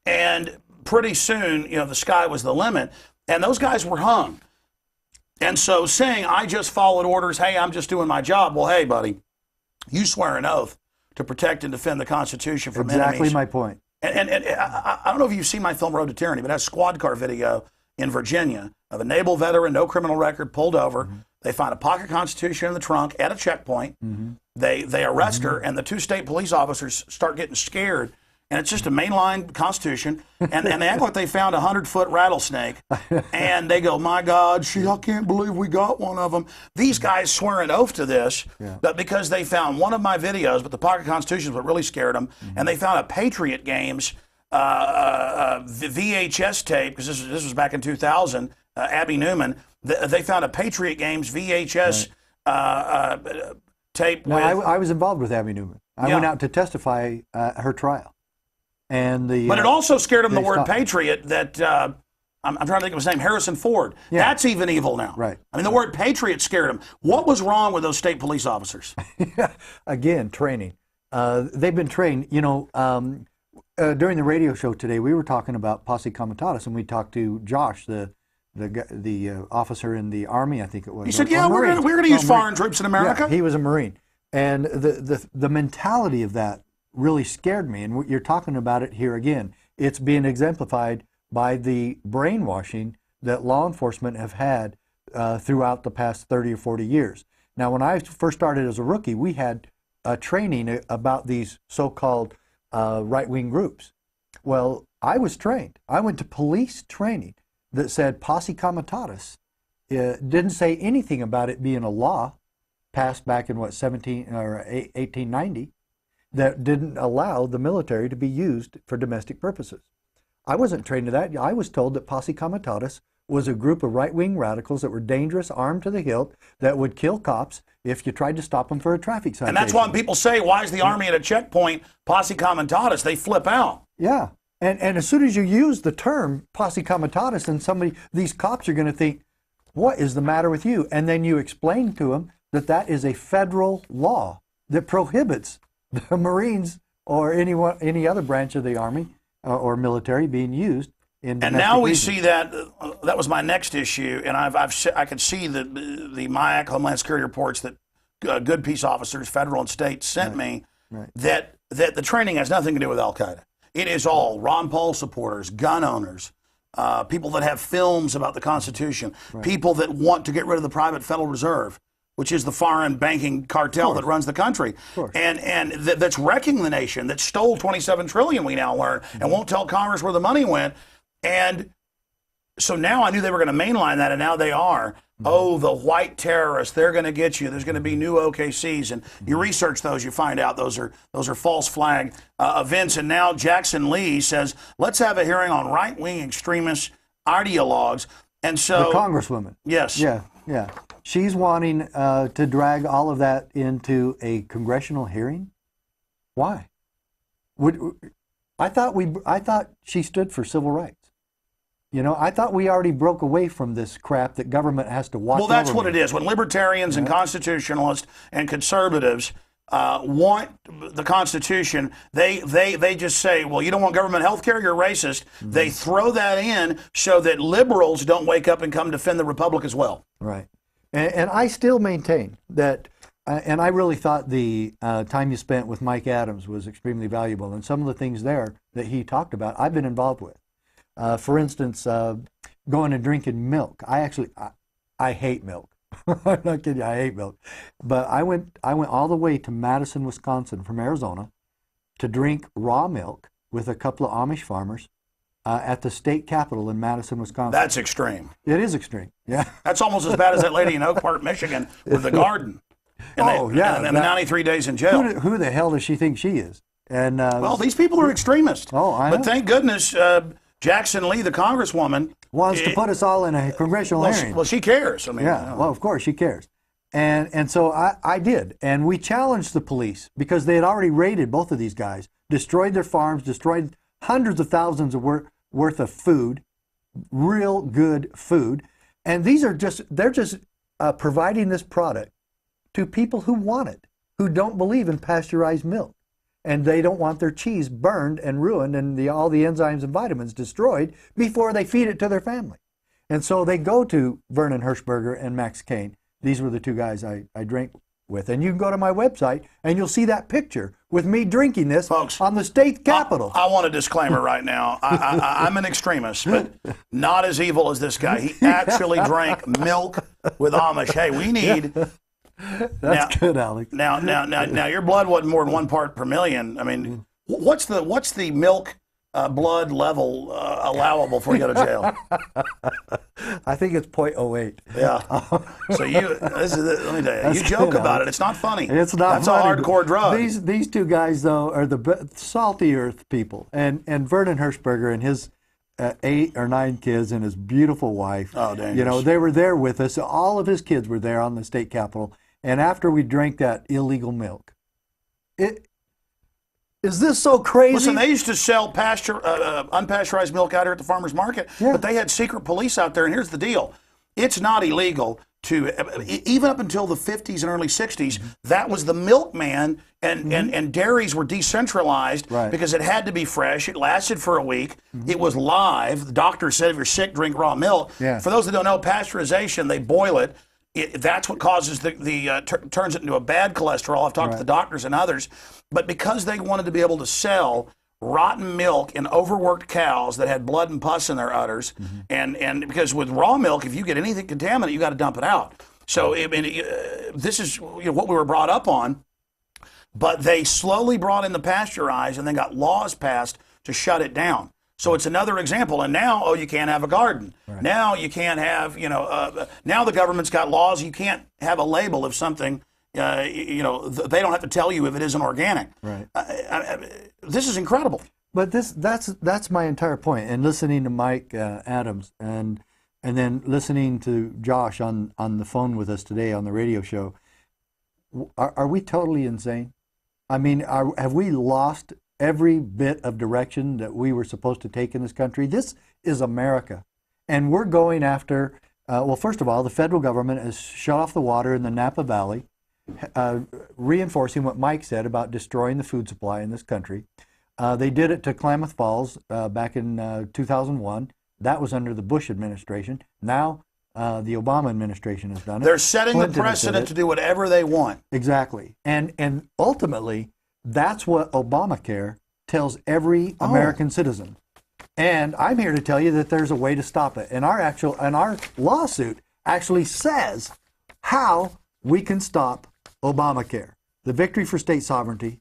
and pretty soon, the sky was the limit, and those guys were hung. And so saying, I just followed orders, hey, I'm just doing my job. Well, hey, buddy, you swear an oath to protect and defend the Constitution from enemies. Exactly my point. And I don't know if you've seen my film Road to Tyranny, but it has a squad car video in Virginia of a naval veteran, no criminal record, pulled over. They find a pocket Constitution in the trunk at a checkpoint. They arrest her, and the two state police officers start getting scared. And it's just a mainline Constitution, and they act like they found a 100-foot rattlesnake, and they go, my God, I can't believe we got one of them. These guys swear an oath to this, but because they found one of my videos, but the pocket Constitution is what really scared them, and they found a Patriot Games VHS tape, because this was back in 2000, Abby Newman, they found a Patriot Games VHS tape. No, I was involved with Abby Newman. I went out to testify at her trial. But it also scared him, the word patriot, that I'm trying to think of his name, Harrison Ford. That's even evil now. Right. I mean, the word patriot scared him. What was wrong with those state police officers? Again, training. They've been trained. During the radio show today, we were talking about posse comitatus, and we talked to Josh, the officer in the Army, I think it was. He said, yeah, we're going to use foreign troops in America. Yeah, he was a Marine. And the mentality of that really scared me, and you're talking about it here again. It's being exemplified by the brainwashing that law enforcement have had throughout the past 30 or 40 years. Now, when I first started as a rookie, we had training about these so-called right-wing groups. Well, I was trained. I went to police training that said posse comitatus. Didn't say anything about it being a law passed back in 1890. That didn't allow the military to be used for domestic purposes. I wasn't trained to that. I was told that posse comitatus was a group of right-wing radicals that were dangerous, armed to the hilt, that would kill cops if you tried to stop them for a traffic citation. And that's why when people say, why is the Army at a checkpoint, posse comitatus, they flip out. Yeah. And as soon as you use the term posse comitatus, then these cops are going to think, what is the matter with you? And then you explain to them that is a federal law that prohibits the Marines or any other branch of the Army or military being used in domestic And now we regions. see that was my next issue, and I can see the MIAC Homeland Security reports that good peace officers, federal and state, sent me that the training has nothing to do with Al Qaeda. It is all Ron Paul supporters, gun owners, people that have films about the Constitution, people that want to get rid of the private Federal Reserve, which is the foreign banking cartel that runs the country, and that's wrecking the nation, that stole $27 trillion, we now learn, and won't tell Congress where the money went. And so now I knew they were going to mainline that, and now they are. Oh, the white terrorists, they're going to get you. There's going to be new OKCs, and you research those, you find out those are false flag events. And now Jackson Lee says, let's have a hearing on right-wing extremist ideologues. And so the Congresswoman. Yes. Yeah. She's wanting to drag all of that into a congressional hearing. Why? I thought she stood for civil rights. I thought we already broke away from this crap that government has to watch. Well, that's what it is. When libertarians and constitutionalists and conservatives want the Constitution, they just say, well, you don't want government health care, you're racist. They throw that in so that liberals don't wake up and come defend the Republic as well. Right. And I still maintain that, and I really thought the time you spent with Mike Adams was extremely valuable. And some of the things there that he talked about, I've been involved with. For instance, going and drinking milk. I hate milk. I'm not kidding you, I hate milk. But I went all the way to Madison, Wisconsin from Arizona to drink raw milk with a couple of Amish farmers at the state capitol in Madison, Wisconsin. That's extreme. It is extreme. Yeah. That's almost as bad as that lady in Oak Park, Michigan, with the garden. And the 93 days in jail. Who the hell does she think she is? And well, these people are extremists. Oh, I know. But thank goodness Jackson Lee, the congresswoman, wants to put us all in a congressional hearing. Well, she cares. I mean, yeah. Well, of course she cares. And so I did, and we challenged the police because they had already raided both of these guys, destroyed their farms, destroyed hundreds of thousands of worth of food, real good food, and they're just providing this product to people who want it, who don't believe in pasteurized milk, and they don't want their cheese burned and ruined and all the enzymes and vitamins destroyed before they feed it to their family. And so they go to Vernon Hershberger and Max Kane. These were the two guys I drank with. And you can go to my website and you'll see that picture with me drinking this, folks, on the state capitol. I want a disclaimer right now. I'm an extremist, but not as evil as this guy. He actually drank milk with Amish. Hey, we need... That's good, Alex. Now, your blood wasn't more than 1 part per million. I mean, what's the milk blood level allowable before you go to jail? I think it's 0.08. Yeah. So let me tell you, you joke about it. It's not funny. It's not. That's funny. a hardcore drug. These two guys though are the salty earth people, and Vernon Hershberger and his 8 or 9 kids and his beautiful wife. Oh, dangerous. You know, they were there with us. All of his kids were there on the state capitol. And after we drank that illegal milk, is this so crazy? Listen, they used to sell unpasteurized milk out here at the farmer's market, but they had secret police out there. And here's the deal. It's not illegal to, even up until the 50s and early 60s, that was the milkman, and dairies were decentralized because it had to be fresh. It lasted for a week. It was live. The doctor said if you're sick, drink raw milk. Yeah. For those that don't know, pasteurization, they boil it. That's what causes turns it into a bad cholesterol. I've talked to the doctors and others. But because they wanted to be able to sell rotten milk in overworked cows that had blood and pus in their udders, and because with raw milk, if you get anything contaminated, you got to dump it out. So this is what we were brought up on. But they slowly brought in the pasteurized and then got laws passed to shut it down. So it's another example. And now, you can't have a garden. Right. Now you can't have, now the government's got laws. You can't have a label of something, they don't have to tell you if it isn't organic. Right. This is incredible. But that's my entire point. And listening to Mike Adams and then listening to Josh on the phone with us today on the radio show, are we totally insane? I mean, have we lost every bit of direction that we were supposed to take in this country? This is America. And we're going after, first of all, the federal government has shut off the water in the Napa Valley, reinforcing what Mike said about destroying the food supply in this country. They did it to Klamath Falls back in 2001. That was under the Bush administration. Now the Obama administration has done it. They're setting the precedent to do whatever they want. Exactly. And ultimately, that's what Obamacare tells every American citizen. And I'm here to tell you that there's a way to stop it. And our lawsuit actually says how we can stop Obamacare. The victory for state sovereignty.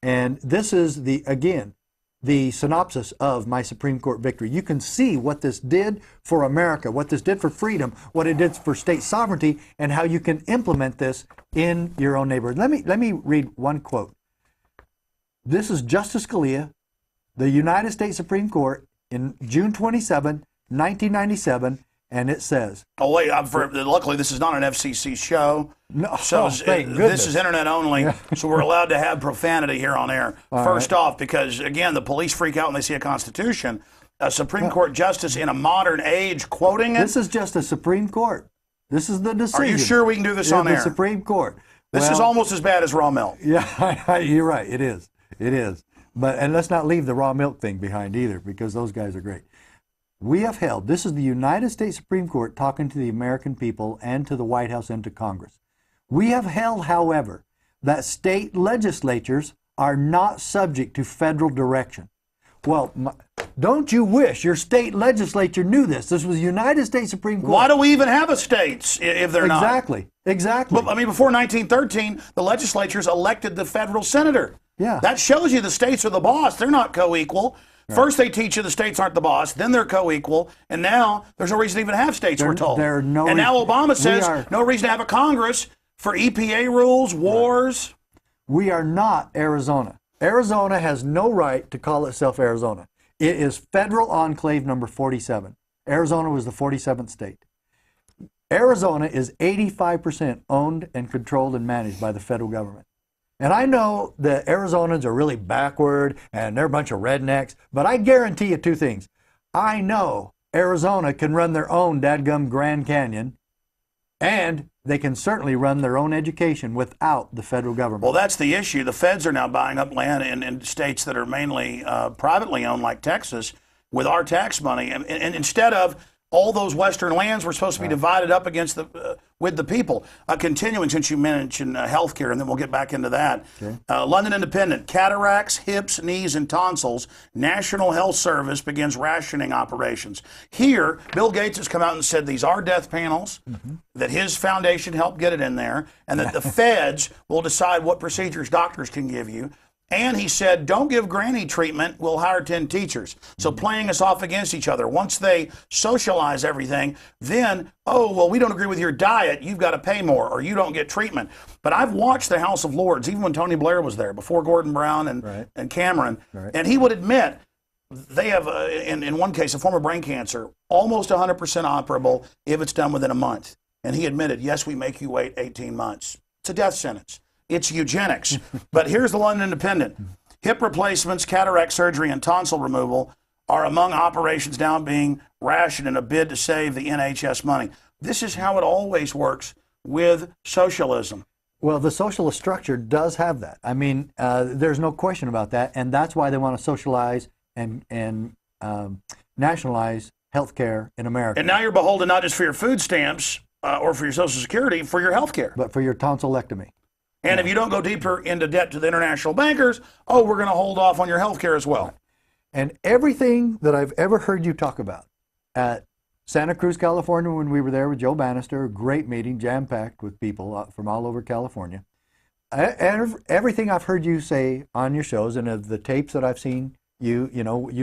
And this is the synopsis of my Supreme Court victory. You can see what this did for America, what this did for freedom, what it did for state sovereignty, and how you can implement this in your own neighborhood. Let me read one quote. This is Justice Scalia, the United States Supreme Court, in June 27, 1997, and it says... Oh, wait, luckily this is not an FCC show. No, so thank goodness. This is internet only, so we're allowed to have profanity here on air. First off, because, again, the police freak out when they see a Constitution. A Supreme Court justice in a modern age quoting it. This is just a Supreme Court. This is the decision. Are you sure we can do this on air? The Supreme Court. This is almost as bad as raw milk. Yeah, you're right. It is. It is. And let's not leave the raw milk thing behind either, because those guys are great. We have held, this is the United States Supreme Court talking to the American people and to the White House and to Congress. We have held, however, that state legislatures are not subject to federal direction. Well, don't you wish your state legislature knew this? This was the United States Supreme Court. Why do we even have a states if they're not? Exactly. But, I mean, before 1913, the legislatures elected the federal senator. Yeah. That shows you the states are the boss. They're not co-equal. First they teach you the states aren't the boss, then they're co-equal, and now there's no reason to even have states, we're told. And now Obama says no reason to have a Congress for EPA rules, wars. We are not Arizona. Arizona has no right to call itself Arizona. It is federal enclave number 47. Arizona was the 47th state. Arizona is 85% owned and controlled and managed by the federal government. And I know the Arizonans are really backward and they're a bunch of rednecks, but I guarantee you two things. I know Arizona can run their own dadgum Grand Canyon, and they can certainly run their own education without the federal government. Well, that's the issue. The feds are now buying up land in states that are mainly privately owned, like Texas, with our tax money. And instead of all those western lands were supposed to be divided up against with the people. Continuing, since you mentioned healthcare, and then we'll get back into that. Okay. London Independent, cataracts, hips, knees, and tonsils. National Health Service begins rationing operations. Here, Bill Gates has come out and said these are death panels, that his foundation helped get it in there, and that the feds will decide what procedures doctors can give you. And he said, don't give granny treatment, we'll hire 10 teachers. So playing us off against each other. Once they socialize everything, then, oh, well, we don't agree with your diet, you've got to pay more, or you don't get treatment. But I've watched the House of Lords, even when Tony Blair was there, before Gordon Brown and Cameron, and he would admit they have, in one case, a form of brain cancer, almost 100% operable if it's done within a month. And he admitted, yes, we make you wait 18 months. It's a death sentence. It's eugenics. But here's the London Independent. Hip replacements, cataract surgery, and tonsil removal are among operations now being rationed in a bid to save the NHS money. This is how it always works with socialism. Well, the socialist structure does have that. I mean, there's no question about that, and that's why they want to socialize and nationalize health care in America. And now you're beholden not just for your food stamps or for your Social Security, for your health care. But for your tonsillectomy. And if you don't go deeper into debt to the international bankers, oh, we're going to hold off on your health care as well. And everything that I've ever heard you talk about at Santa Cruz, California, when we were there with Joe Bannister, a great meeting, jam-packed with people from all over California. Everything I've heard you say on your shows and of the tapes that I've seen, you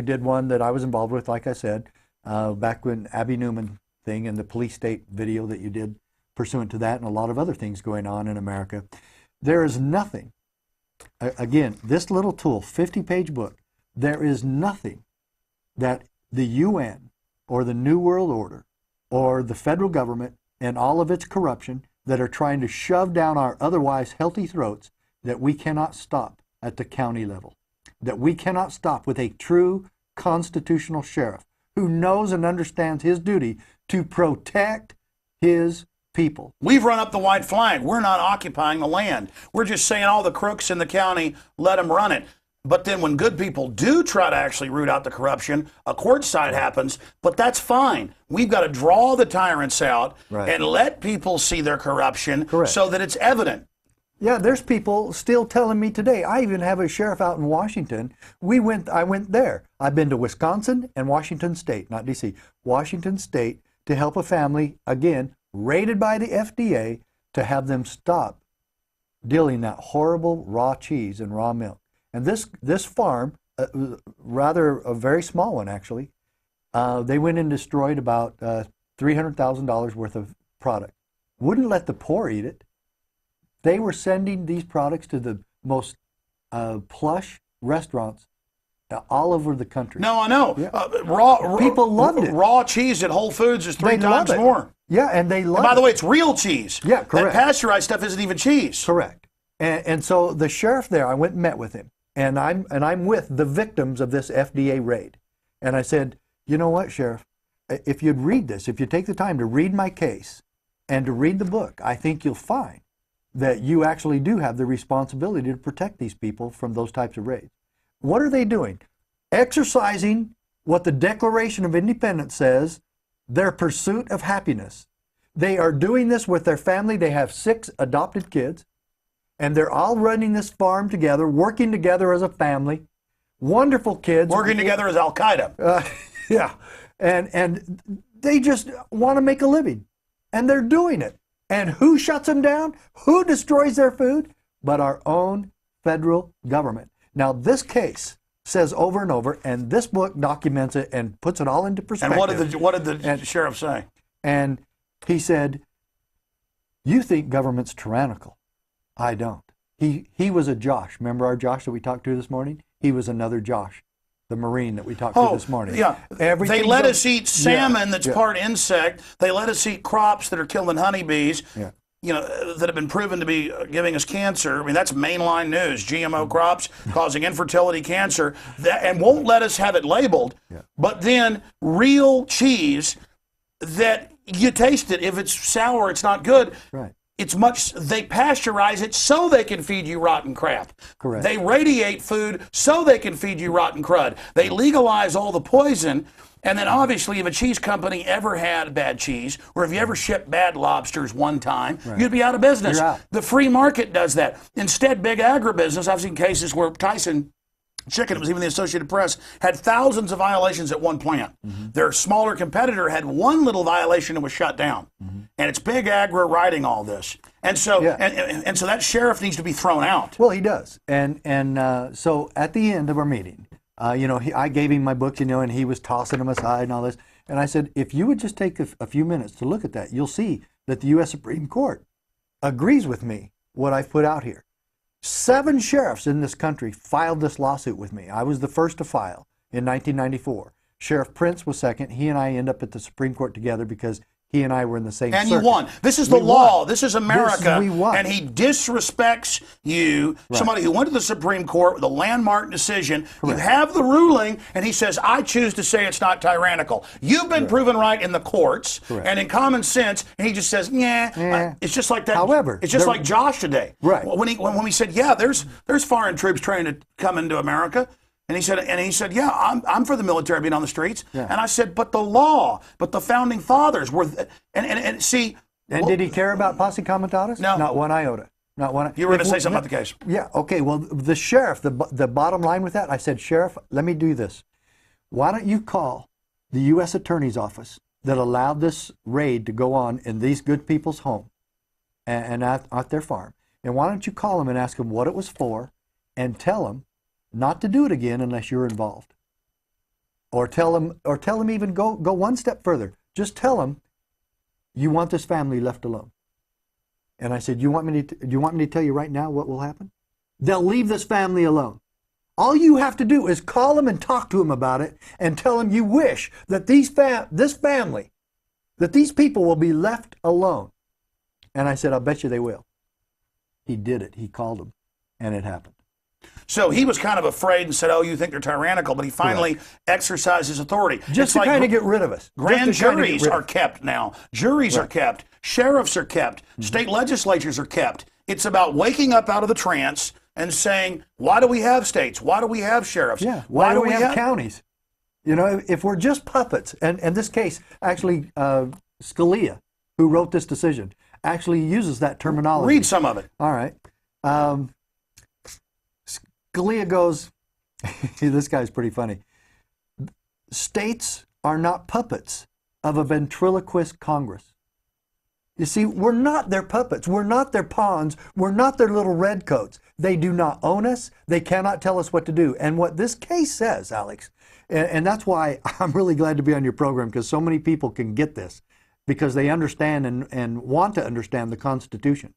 did one that I was involved with, like I said, back when Abby Newman thing and the police state video that you did pursuant to that and a lot of other things going on in America. There is nothing, again, this little tool, 50-page book, there is nothing that the UN or the New World Order or the federal government and all of its corruption that are trying to shove down our otherwise healthy throats that we cannot stop at the county level, that we cannot stop with a true constitutional sheriff who knows and understands his duty to protect his people. We've run up the white flag. We're not occupying the land. We're just saying all the crooks in the county, let them run it. But then when good people do try to actually root out the corruption, a court side happens, but that's fine. We've got to draw the tyrants out and let people see their corruption so that it's evident. Yeah, there's people still telling me today. I even have a sheriff out in Washington. I went there. I've been to Wisconsin and Washington State, not D.C., Washington State, to help a family, again, rated by the FDA, to have them stop dealing that horrible raw cheese and raw milk. And this farm, rather a very small one actually, they went and destroyed about $300,000 worth of product. Wouldn't let the poor eat it. They were sending these products to the most plush restaurants all over the country. No, I know. Yeah. People loved it. Raw cheese at Whole Foods is 3 times more. Yeah, and they love it. By the way, it's real cheese. Yeah, correct. That pasteurized stuff isn't even cheese. Correct. And so the sheriff there, I went and met with him, and I'm with the victims of this FDA raid. And I said, you know what, Sheriff, if you'd read this, if you take the time to read my case and to read the book, I think you'll find that you actually do have the responsibility to protect these people from those types of raids. What are they doing? Exercising what the Declaration of Independence says, their pursuit of happiness. They are doing this with their family. They have 6 adopted kids, and they're all running this farm together, working together as a family. Wonderful kids. Working together as Al-Qaeda. Yeah. And they just want to make a living, and they're doing it. And who shuts them down? Who destroys their food? But our own federal government. Now, this case says over and over, and this book documents it and puts it all into perspective. And what did the sheriff say? And he said, "You think government's tyrannical. I don't." He was a Josh. Remember our Josh that we talked to this morning? He was another Josh, the Marine that we talked to this morning. Yeah. They let us eat salmon that's part insect. They let us eat crops that are killing honeybees. Yeah. You know, that have been proven to be giving us cancer. I mean, that's mainline news. GMO crops causing infertility, cancer, and won't let us have it labeled. Yeah. But then real cheese that you taste it. If it's sour, it's not good. Right. It's much, they pasteurize it so they can feed you rotten crap. Correct. They radiate food so they can feed you rotten crud. They legalize all the poison. And then obviously if a cheese company ever had bad cheese, or if you ever shipped bad lobsters one time, you'd be out of business. You're out. The free market does that. Instead, big agribusiness, I've seen cases where Tyson Chicken, it was even the Associated Press, had thousands of violations at one plant. Their smaller competitor had one little violation and was shut down. And it's big agri writing all this. And so, and so that sheriff needs to be thrown out. Well, he does. And so at the end of our meeting, you know, I gave him my book, you know, and he was tossing them aside and all this. And I said, if you would just take a few minutes to look at that, you'll see that the U.S. Supreme Court agrees with me what I've put out here. 7 sheriffs in this country filed this lawsuit with me. I was the first to file in 1994. Sheriff Prince was second. He and I end up at the Supreme Court together because he and I were in the same And circuit. you won. This is the law. This is America. We won. And he disrespects you, somebody who went to the Supreme Court with a landmark decision. You have the ruling, and he says, I choose to say it's not tyrannical. You've been proven right in the courts and in common sense, and he just says, it's just like that. However, it's just like Josh today. Right. When we said, yeah, there's foreign troops trying to come into America. And he said, yeah, I'm for the military being on the streets. And I said, but the law, but the founding fathers were, and see. And did he care about posse comitatus? No. Not one iota. Not one. You were going to say something about the case. Yeah, okay. Well, the sheriff, the bottom line with that, I said, Sheriff, let me do this. Why don't you call the U.S. Attorney's Office that allowed this raid to go on in these good people's home and at their farm? And why don't you call them and ask them what it was for and tell them not to do it again unless you're involved. Or tell them even go one step further. Just tell them you want this family left alone. And I said, do you want me to tell you right now what will happen? They'll leave this family alone. All you have to do is call them and talk to them about it and tell them you wish that this family, that these people will be left alone. And I said, I'll bet you they will. He did it. He called them, and it happened. So he was kind of afraid and said, oh, you think they're tyrannical, but he finally exercised his authority. Just to kind of get rid of us. Grand juries are kept now. Juries are kept. Sheriffs are kept. State legislatures are kept. It's about waking up out of the trance and saying, why do we have states? Why do we have sheriffs? Yeah. Why do we have counties? You know, if we're just puppets, and in this case, actually, Scalia, who wrote this decision, actually uses that terminology. Read some of it. All right. Scalia goes, this guy's pretty funny. States are not puppets of a ventriloquist Congress. You see, we're not their puppets. We're not their pawns. We're not their little redcoats. They do not own us. They cannot tell us what to do. And what this case says, Alex, and that's why I'm really glad to be on your program, because so many people can get this, because they understand and want to understand the Constitution,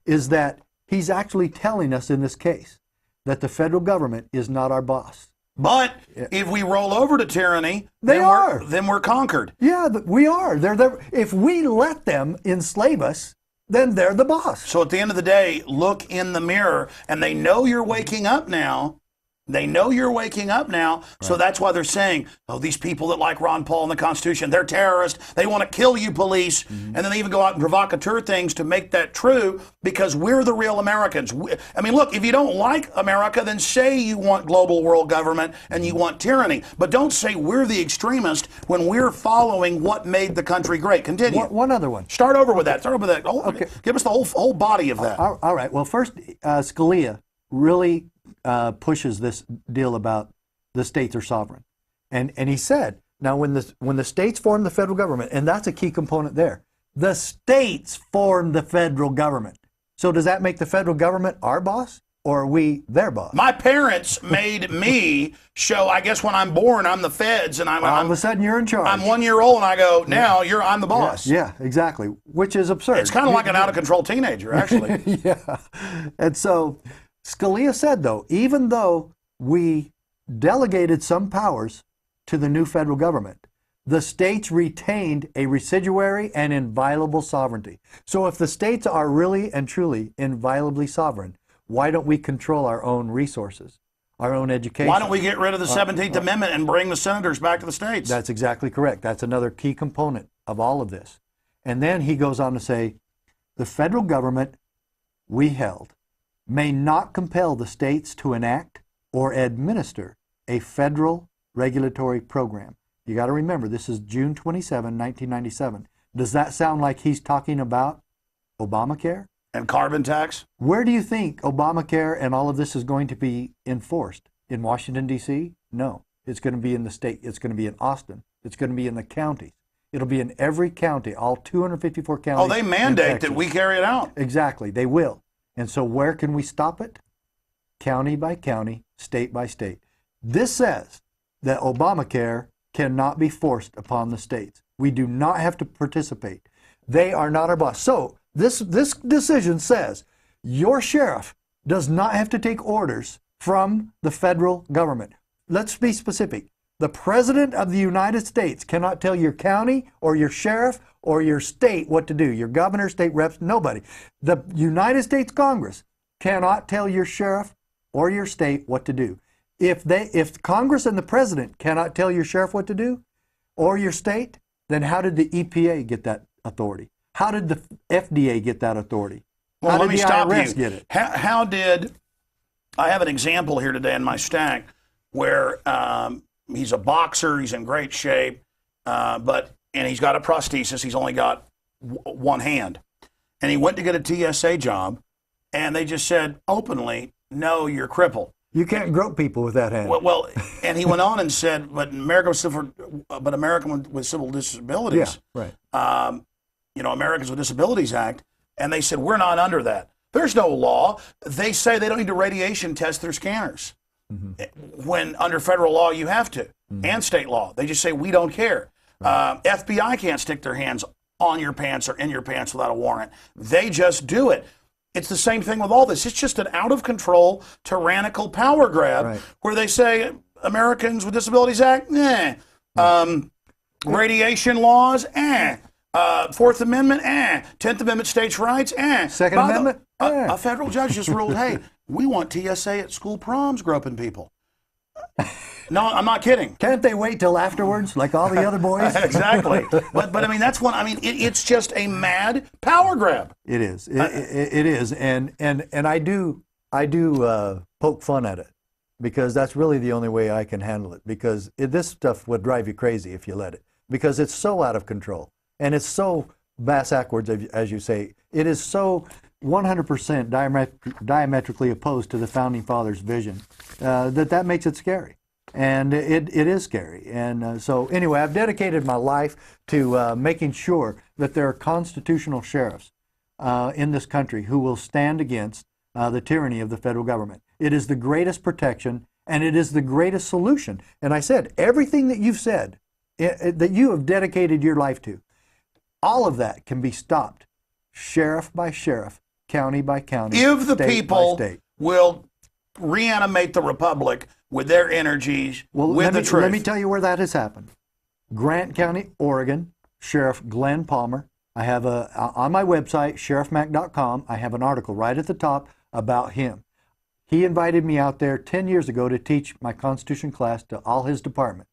is that he's actually telling us in this case that the federal government is not our boss. But if we roll over to tyranny, then we're conquered. Yeah, we are. If we let them enslave us, then they're the boss. So at the end of the day, look in the mirror, and they know you're waking up now. They know you're waking up now, so that's why they're saying, oh, these people that like Ron Paul and the Constitution, they're terrorists, they want to kill you, police, and then they even go out and provocateur things to make that true, because we're the real Americans. I mean, look, if you don't like America, then say you want global world government and you want tyranny, but don't say we're the extremist when we're following what made the country great. Continue. One other one. Start over with that. Okay. Give us the whole body of that. All right. Well, first, Scalia really pushes this deal about the states are sovereign, and he said, now when the states form the federal government, and that's a key component there, the states form the federal government. So does that make the federal government our boss? or are we their boss? My parents made me show, I guess when I'm born, I'm the feds, and all of a sudden you're in charge. I'm 1 year old, and I go, now I'm the boss. Yeah, exactly, which is absurd. It's kind of like an out-of-control teenager, actually. Yeah. And so Scalia said, though, even though we delegated some powers to the new federal government, the states retained a residuary and inviolable sovereignty. So if the states are really and truly inviolably sovereign, why don't we control our own resources, our own education? Why don't we get rid of the 17th Amendment and bring the senators back to the states? That's exactly correct. That's another key component of all of this. And then he goes on to say, the federal government we held may not compel the states to enact or administer a federal regulatory program. You got to remember, this is June 27, 1997. Does that sound like he's talking about Obamacare? And carbon tax? Where do you think Obamacare and all of this is going to be enforced? In Washington, D.C.? No. It's going to be in the state. It's going to be in Austin. It's going to be in the counties. It'll be in every county, all 254 counties. Oh, they mandate that we carry it out. Exactly. They will. And so where can we stop it? County by county, state by state. This says that Obamacare cannot be forced upon the states. We do not have to participate. They are not our boss. So this decision says your sheriff does not have to take orders from the federal government. Let's be specific. The President of the United States cannot tell your county or your sheriff or your state what to do. Your governor, state reps, nobody. The United States Congress cannot tell your sheriff or your state what to do. If Congress and the President cannot tell your sheriff what to do or your state, then how did the EPA get that authority? How did the FDA get that authority? Well, let me stop you. Get it? How did, I have an example here today in my stack where he's a boxer, he's in great shape, and he's got a prosthesis, he's only got one hand. And he went to get a TSA job, and they just said openly, no, you're crippled. You can't grope people with that hand. Well, and he went on and said, but American with civil disabilities, yeah, right. Americans with Disabilities Act, and they said, we're not under that. There's no law. They say they don't need to radiation test their scanners. Mm-hmm. When under federal law you have to, mm-hmm. and state law. They just say, we don't care. Right. FBI can't stick their hands on your pants or in your pants without a warrant. They just do it. It's the same thing with all this. It's just an out-of-control, tyrannical power grab, right. where they say, Americans with Disabilities Act, radiation laws, Fourth Amendment, 10th Amendment, states' rights, Second Amendment, a federal judge just ruled, hey, we want TSA at school proms groping people. No, I'm not kidding. Can't they wait till afterwards, like all the other boys? Exactly. But I mean, that's one. I mean, it's just a mad power grab. It is. It is, and I do poke fun at it because that's really the only way I can handle it. Because this stuff would drive you crazy if you let it. Because it's so out of control and it's so backwards, as you say. It is so 100% diametrically opposed to the Founding Fathers' vision that makes it scary. And it is scary. And so anyway, I've dedicated my life to making sure that there are constitutional sheriffs in this country who will stand against the tyranny of the federal government. It is the greatest protection, and it is the greatest solution. And I said, everything that you've said, that you have dedicated your life to, all of that can be stopped, sheriff by sheriff, county by county, if the state people by state. Will reanimate the republic with their energies, with the truth. Let me tell you where that has happened. Grant County, Oregon, Sheriff Glenn Palmer. I have on my website, sheriffmack.com, I have an article right at the top about him. He invited me out there 10 years ago to teach my Constitution class to all his department.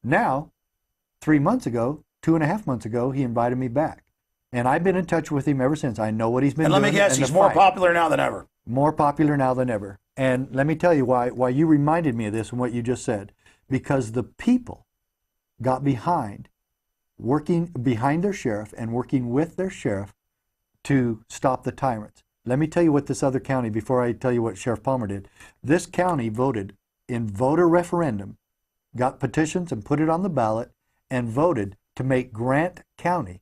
Now, 3 months ago, 2.5 months ago, he invited me back. And I've been in touch with him ever since. I know what he's been doing. And let me guess, he's more popular now than ever. More popular now than ever. And let me tell you why you reminded me of this and what you just said. Because the people got working behind their sheriff and working with their sheriff to stop the tyrants. Let me tell you what this other county, before I tell you what Sheriff Palmer did. This county voted in voter referendum, got petitions and put it on the ballot, and voted to make Grant County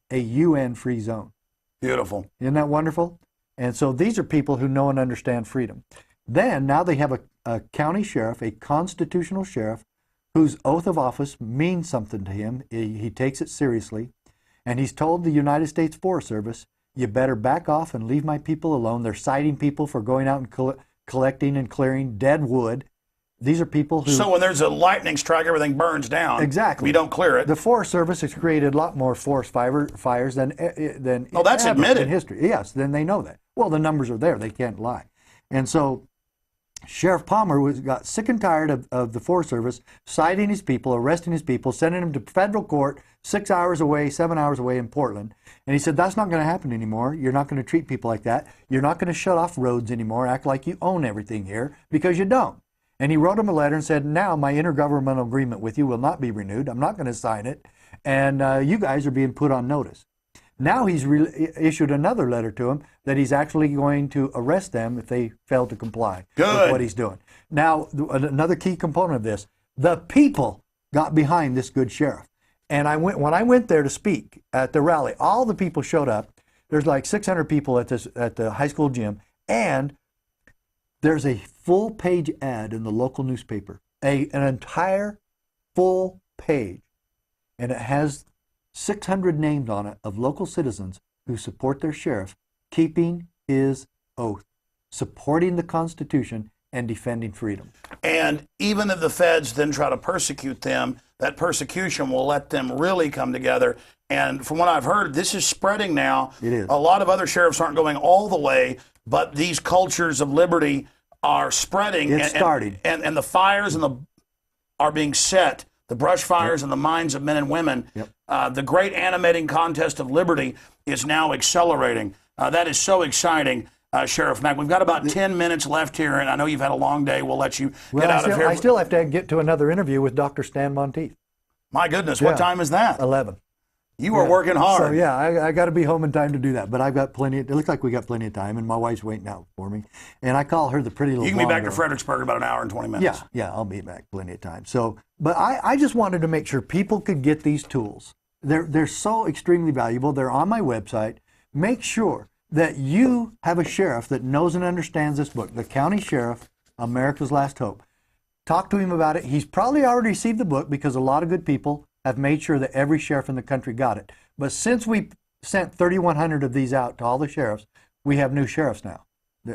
a UN-free zone. Beautiful. Isn't that wonderful? And so these are people who know and understand freedom. Then, now they have a county sheriff, a constitutional sheriff, whose oath of office means something to him. He takes it seriously. And he's told the United States Forest Service, you better back off and leave my people alone. They're citing people for going out and collecting and clearing dead wood. These are people who... So when there's a lightning strike, everything burns down. Exactly. If you don't clear it. The Forest Service has created a lot more forest fires than Oh, that's ever admitted. in history. Yes, then they know that. Well, the numbers are there. They can't lie. And so Sheriff Palmer got sick and tired of the Forest Service citing his people, arresting his people, sending them to federal court 6 hours away, 7 hours away in Portland. And he said, that's not going to happen anymore. You're not going to treat people like that. You're not going to shut off roads anymore, act like you own everything here, because you don't. And he wrote him a letter and said, now my intergovernmental agreement with you will not be renewed. I'm not going to sign it. And you guys are being put on notice. Now he's issued another letter to him that he's actually going to arrest them if they fail to comply with what he's doing. Now, another key component of this, the people got behind this good sheriff. And when I went there to speak at the rally, all the people showed up. There's like 600 people at the high school gym. And there's a full-page ad in the local newspaper, an entire full page, and it has 600 names on it of local citizens who support their sheriff keeping his oath, supporting the Constitution, and defending freedom. And even if the feds then try to persecute them, that persecution will let them really come together. And from what I've heard, this is spreading now. It is. A lot of other sheriffs aren't going all the way, but these cultures of liberty are spreading. It's starting. And the fires are being set, the brush fires in the minds of men and women. The great animating contest of liberty is now accelerating. That is so exciting, Sheriff Mack. We've got about 10 minutes left here, and I know you've had a long day. We'll let you get out of here. I still have to get to another interview with Dr. Stan Monteith. My goodness, what time is that? 11. You are working hard. So yeah, I got to be home in time to do that. But I've got plenty. It looks like we got plenty of time, and my wife's waiting out for me. And I call her the pretty little. You can be back to blonde girl. Fredericksburg in about an hour and 20 minutes. Yeah, I'll be back plenty of time. So, but I just wanted to make sure people could get these tools. They're so extremely valuable. They're on my website. Make sure that you have a sheriff that knows and understands this book, The County Sheriff, America's Last Hope. Talk to him about it. He's probably already received the book because a lot of good people have made sure that every sheriff in the country got it. But since we sent 3,100 of these out to all the sheriffs, we have new sheriffs now.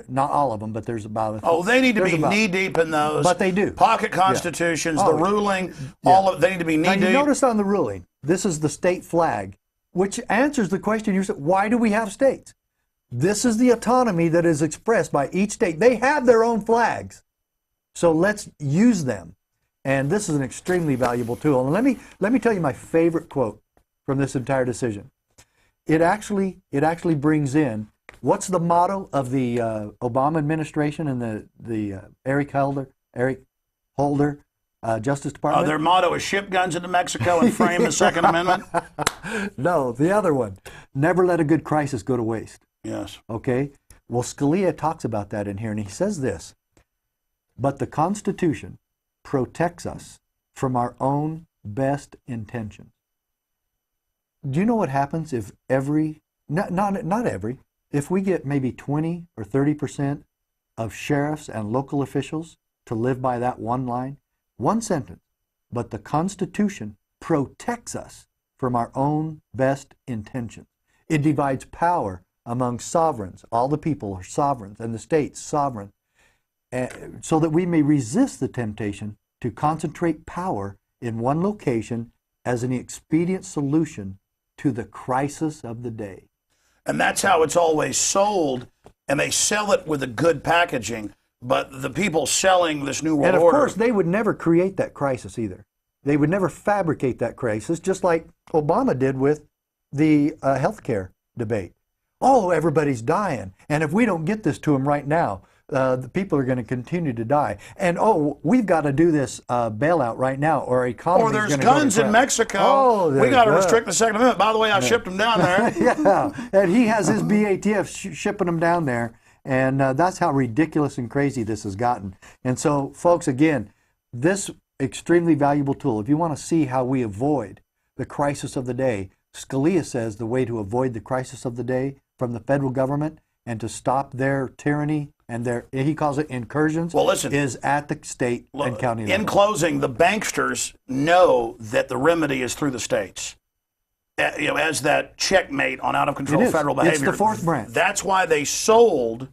Not all of them, but there's about... they need to be knee-deep in those. But they do. Pocket constitutions, the ruling, they need to be knee-deep. Now, you notice on the ruling, this is the state flag, which answers the question you said, why do we have states? This is the autonomy that is expressed by each state. They have their own flags. So let's use them. And this is an extremely valuable tool. And let me tell you my favorite quote from this entire decision. It actually brings in what's the motto of the Obama administration and the Eric Holder Justice Department? Their motto is ship guns into Mexico and frame the Second Amendment? No, the other one, never let a good crisis go to waste. Yes. Okay? Well, Scalia talks about that in here, and he says this, but the Constitution protects us from our own best intentions. Do you know what happens if not every, if we get maybe 20 or 30% of sheriffs and local officials to live by that one line, one sentence, but the Constitution protects us from our own best intentions. It divides power among sovereigns. All the people are sovereigns, and the states sovereign, so that we may resist the temptation to concentrate power in one location as an expedient solution to the crisis of the day. And that's how it's always sold, and they sell it with a good packaging. But the people selling this new world order... And of course, they would never create that crisis either. They would never fabricate that crisis, just like Obama did with the health care debate. Oh, everybody's dying, and if we don't get this to them right now, the people are going to continue to die. And oh, we've got to do this bailout right now, or our economy. Or there's guns in Mexico. Oh, we got to restrict the Second Amendment. By the way, I shipped them down there. Yeah, and he has his BATF shipping them down there, and that's how ridiculous and crazy this has gotten. And so, folks, again, this extremely valuable tool. If you want to see how we avoid the crisis of the day, Scalia says the way to avoid the crisis of the day from the federal government and to stop their tyranny and their, he calls it incursions, well, listen, is at the state and county level. In closing, the banksters know that the remedy is through the states. As that checkmate on out-of-control federal behavior. It's the fourth branch. That's why they sold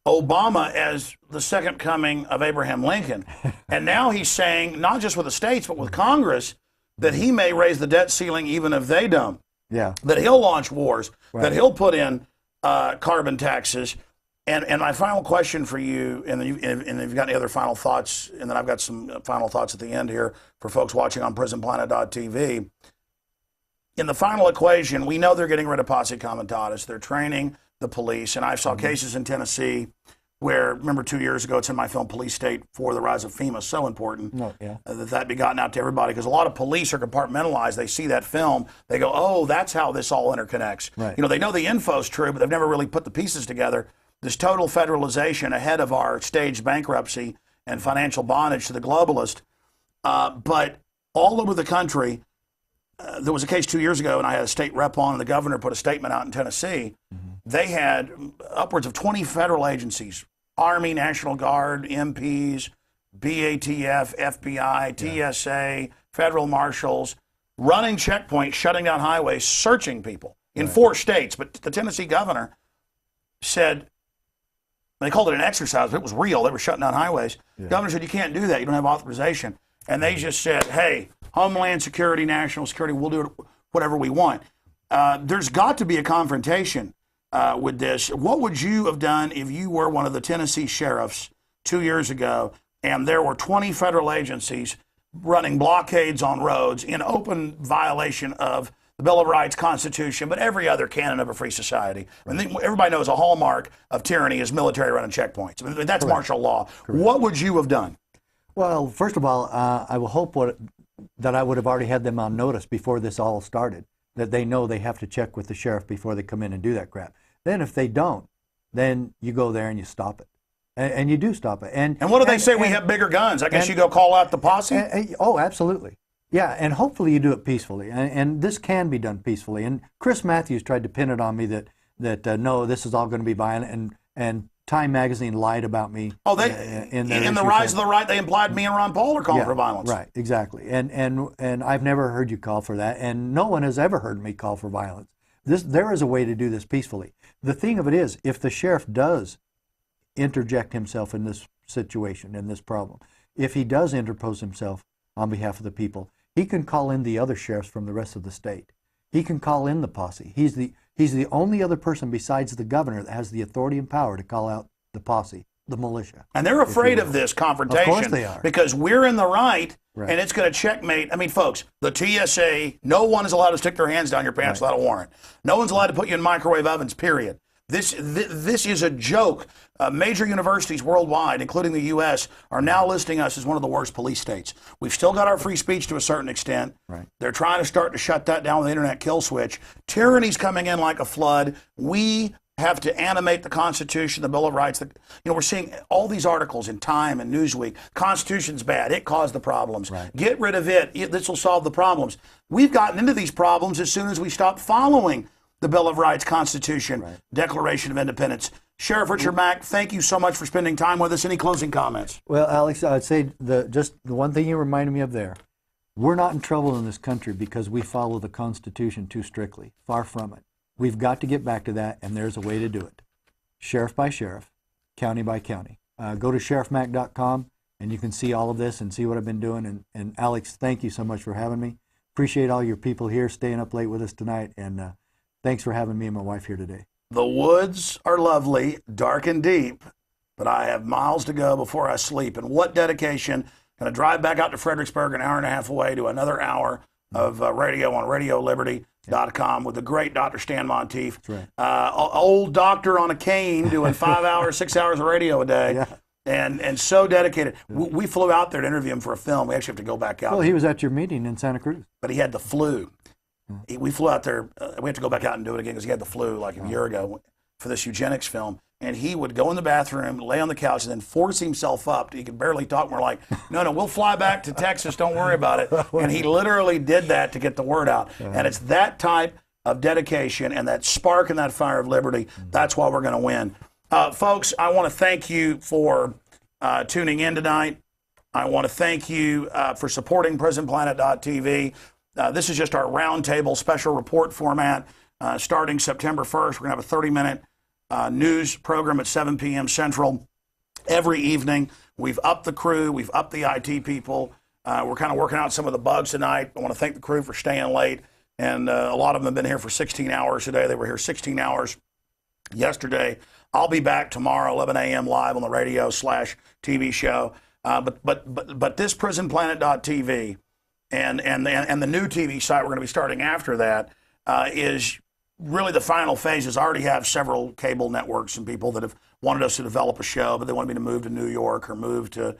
Obama as the second coming of Abraham Lincoln. And now he's saying, not just with the states, but with Congress, that he may raise the debt ceiling even if they don't. Yeah. That he'll launch wars, that he'll put in carbon taxes. And my final question for you, and if you've got any other final thoughts, and then I've got some final thoughts at the end here for folks watching on prisonplanet.tv. In the final equation, we know they're getting rid of posse comitatus. They're training the police. And I saw cases in Tennessee where, remember 2 years ago, it's in my film Police State for the Rise of FEMA, so important that be gotten out to everybody. Because a lot of police are compartmentalized. They see that film. They go, oh, that's how this all interconnects. Right. They know the info's true, but they've never really put the pieces together. This total federalization ahead of our staged bankruptcy and financial bondage to the globalist. But all over the country, there was a case 2 years ago, and I had a state rep on, and the governor put a statement out in Tennessee. They had upwards of 20 federal agencies, Army, National Guard, MPs, BATF, FBI, TSA, federal marshals, running checkpoints, shutting down highways, searching people in 4 states. But the Tennessee governor said, they called it an exercise, but it was real. They were shutting down highways. The governor said, you can't do that. You don't have authorization. And they just said, hey, Homeland Security, National Security, we'll do it whatever we want. There's got to be a confrontation with this. What would you have done if you were one of the Tennessee sheriffs 2 years ago and there were 20 federal agencies running blockades on roads in open violation of the Bill of Rights, Constitution, but every other canon of a free society? And everybody knows a hallmark of tyranny is military running checkpoints. I mean, that's martial law. What would you have done? Well, first of all, I will hope that I would have already had them on notice before this all started, that they know they have to check with the sheriff before they come in and do that crap. Then if they don't, then you go there and you stop it. And you do stop it. And what do they say? We have bigger guns. I guess you go call out the posse? Oh, absolutely. Yeah, and hopefully you do it peacefully. And this can be done peacefully. And Chris Matthews tried to pin it on me that no, this is all going to be violent. And Time Magazine lied about me. Oh, in the Rise of the Right, they implied me and Ron Paul are calling for violence. Right, exactly. And I've never heard you call for that, and no one has ever heard me call for violence. There is a way to do this peacefully. The thing of it is, if the sheriff does interject himself in this situation, in this problem, if he does interpose himself on behalf of the people, he can call in the other sheriffs from the rest of the state. He can call in the posse. He's the only other person besides the governor that has the authority and power to call out the posse, the militia. And they're afraid of this confrontation. Of course they are. Because we're in the right, and it's going to checkmate. I mean, folks, the TSA, no one is allowed to stick their hands down your pants without a warrant. No one's allowed to put you in microwave ovens, period. This is a joke. Major universities worldwide, including the U.S., are now listing us as one of the worst police states. We've still got our free speech to a certain extent. They're trying to start to shut that down with the internet kill switch. Tyranny's coming in like a flood. We have to animate the Constitution, the Bill of Rights. We're seeing all these articles in Time and Newsweek. Constitution's bad. It caused the problems. Get rid of it. This will solve the problems. We've gotten into these problems as soon as we stop following the Bill of Rights, Constitution, Declaration of Independence. Sheriff Richard Mack, thank you so much for spending time with us. Any closing comments? Well, Alex, I'd say just the one thing you reminded me of there, we're not in trouble in this country because we follow the Constitution too strictly. Far from it. We've got to get back to that, and there's a way to do it. Sheriff by sheriff, county by county. Go to sheriffmack.com, and you can see all of this and see what I've been doing. And Alex, thank you so much for having me. Appreciate all your people here staying up late with us tonight, and thanks for having me and my wife here today. The woods are lovely, dark and deep, but I have miles to go before I sleep. And what dedication. Going to drive back out to Fredericksburg, an hour and a half away, to another hour of radio on RadioLiberty.com with the great Dr. Stan Monteith. Old doctor on a cane doing 5 hours, 6 hours of radio a day. And so dedicated. We flew out there to interview him for a film. We actually have to go back out. Well, he was at your meeting in Santa Cruz. But he had the flu. We flew out there. We have to go back out and do it again because he had the flu like a year ago for this eugenics film. And he would go in the bathroom, lay on the couch, and then force himself up. He could barely talk. We're like, no, we'll fly back to Texas. Don't worry about it. And he literally did that to get the word out. And it's that type of dedication and that spark and that fire of liberty. That's why we're going to win. Folks, I want to thank you for tuning in tonight. I want to thank you for supporting PrisonPlanet.tv. This is just our roundtable special report format. Starting September 1st, we're going to have a 30-minute news program at 7 p.m. Central every evening. We've upped the crew. We've upped the IT people. We're kind of working out some of the bugs tonight. I want to thank the crew for staying late. And a lot of them have been here for 16 hours today. They were here 16 hours yesterday. I'll be back tomorrow, 11 a.m. live on the radio/TV show. But this PrisonPlanet.tv and the new TV site we're going to be starting after that is really the final phases. I already have several cable networks and people that have wanted us to develop a show, but they wanted me to move to New York or move to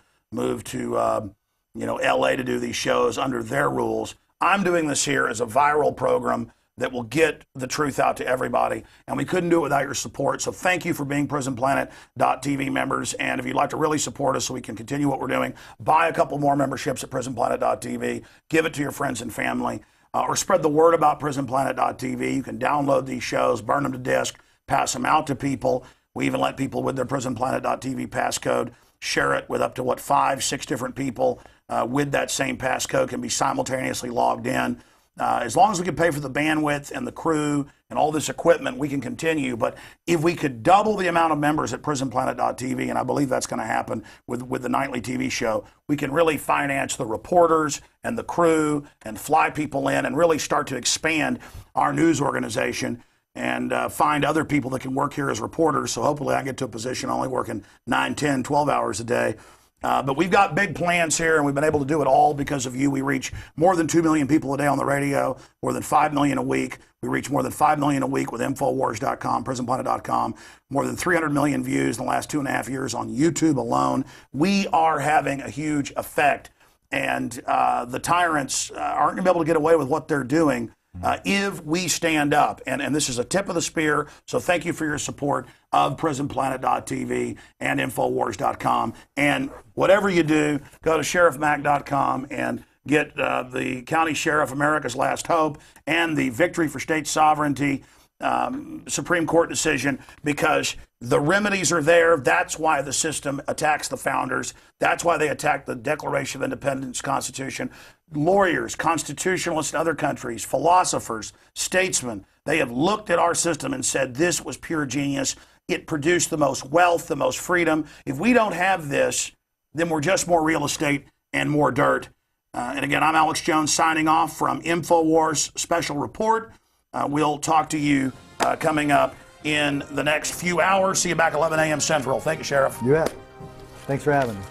LA to do these shows under their rules. I'm doing this here as a viral program that will get the truth out to everybody, and we couldn't do it without your support. So thank you for being PrisonPlanet.tv members, and if you'd like to really support us so we can continue what we're doing, buy a couple more memberships at PrisonPlanet.tv, give it to your friends and family, or spread the word about PrisonPlanet.tv. You can download these shows, burn them to disk, pass them out to people. We even let people with their PrisonPlanet.tv passcode share it with up to, 5, 6 different people with that same passcode can be simultaneously logged in. As long as we can pay for the bandwidth and the crew and all this equipment, we can continue. But if we could double the amount of members at PrisonPlanet.tv, and I believe that's going to happen with the nightly TV show, we can really finance the reporters and the crew and fly people in and really start to expand our news organization and find other people that can work here as reporters. So hopefully I get to a position only working 9, 10, 12 hours a day. But we've got big plans here, and we've been able to do it all because of you. We reach more than 2 million people a day on the radio, more than 5 million a week. We reach more than 5 million a week with Infowars.com, PrisonPlanet.com, more than 300 million views in the last 2.5 years on YouTube alone. We are having a huge effect, and the tyrants aren't going to be able to get away with what they're doing if we stand up. And this is a tip of the spear, so thank you for your support of PrisonPlanet.tv and Infowars.com. And whatever you do, go to SheriffMack.com and get the County Sheriff, America's Last Hope, and the Victory for State Sovereignty Supreme Court decision, because the remedies are there. That's why the system attacks the founders. That's why they attack the Declaration of Independence, Constitution. Lawyers, constitutionalists in other countries, philosophers, statesmen, they have looked at our system and said this was pure genius. It produced the most wealth, the most freedom. If we don't have this, then we're just more real estate and more dirt. And again, I'm Alex Jones signing off from Infowars Special Report. We'll talk to you coming up in the next few hours. See you back 11 a.m. Central. Thank you, Sheriff. You bet. Thanks for having me.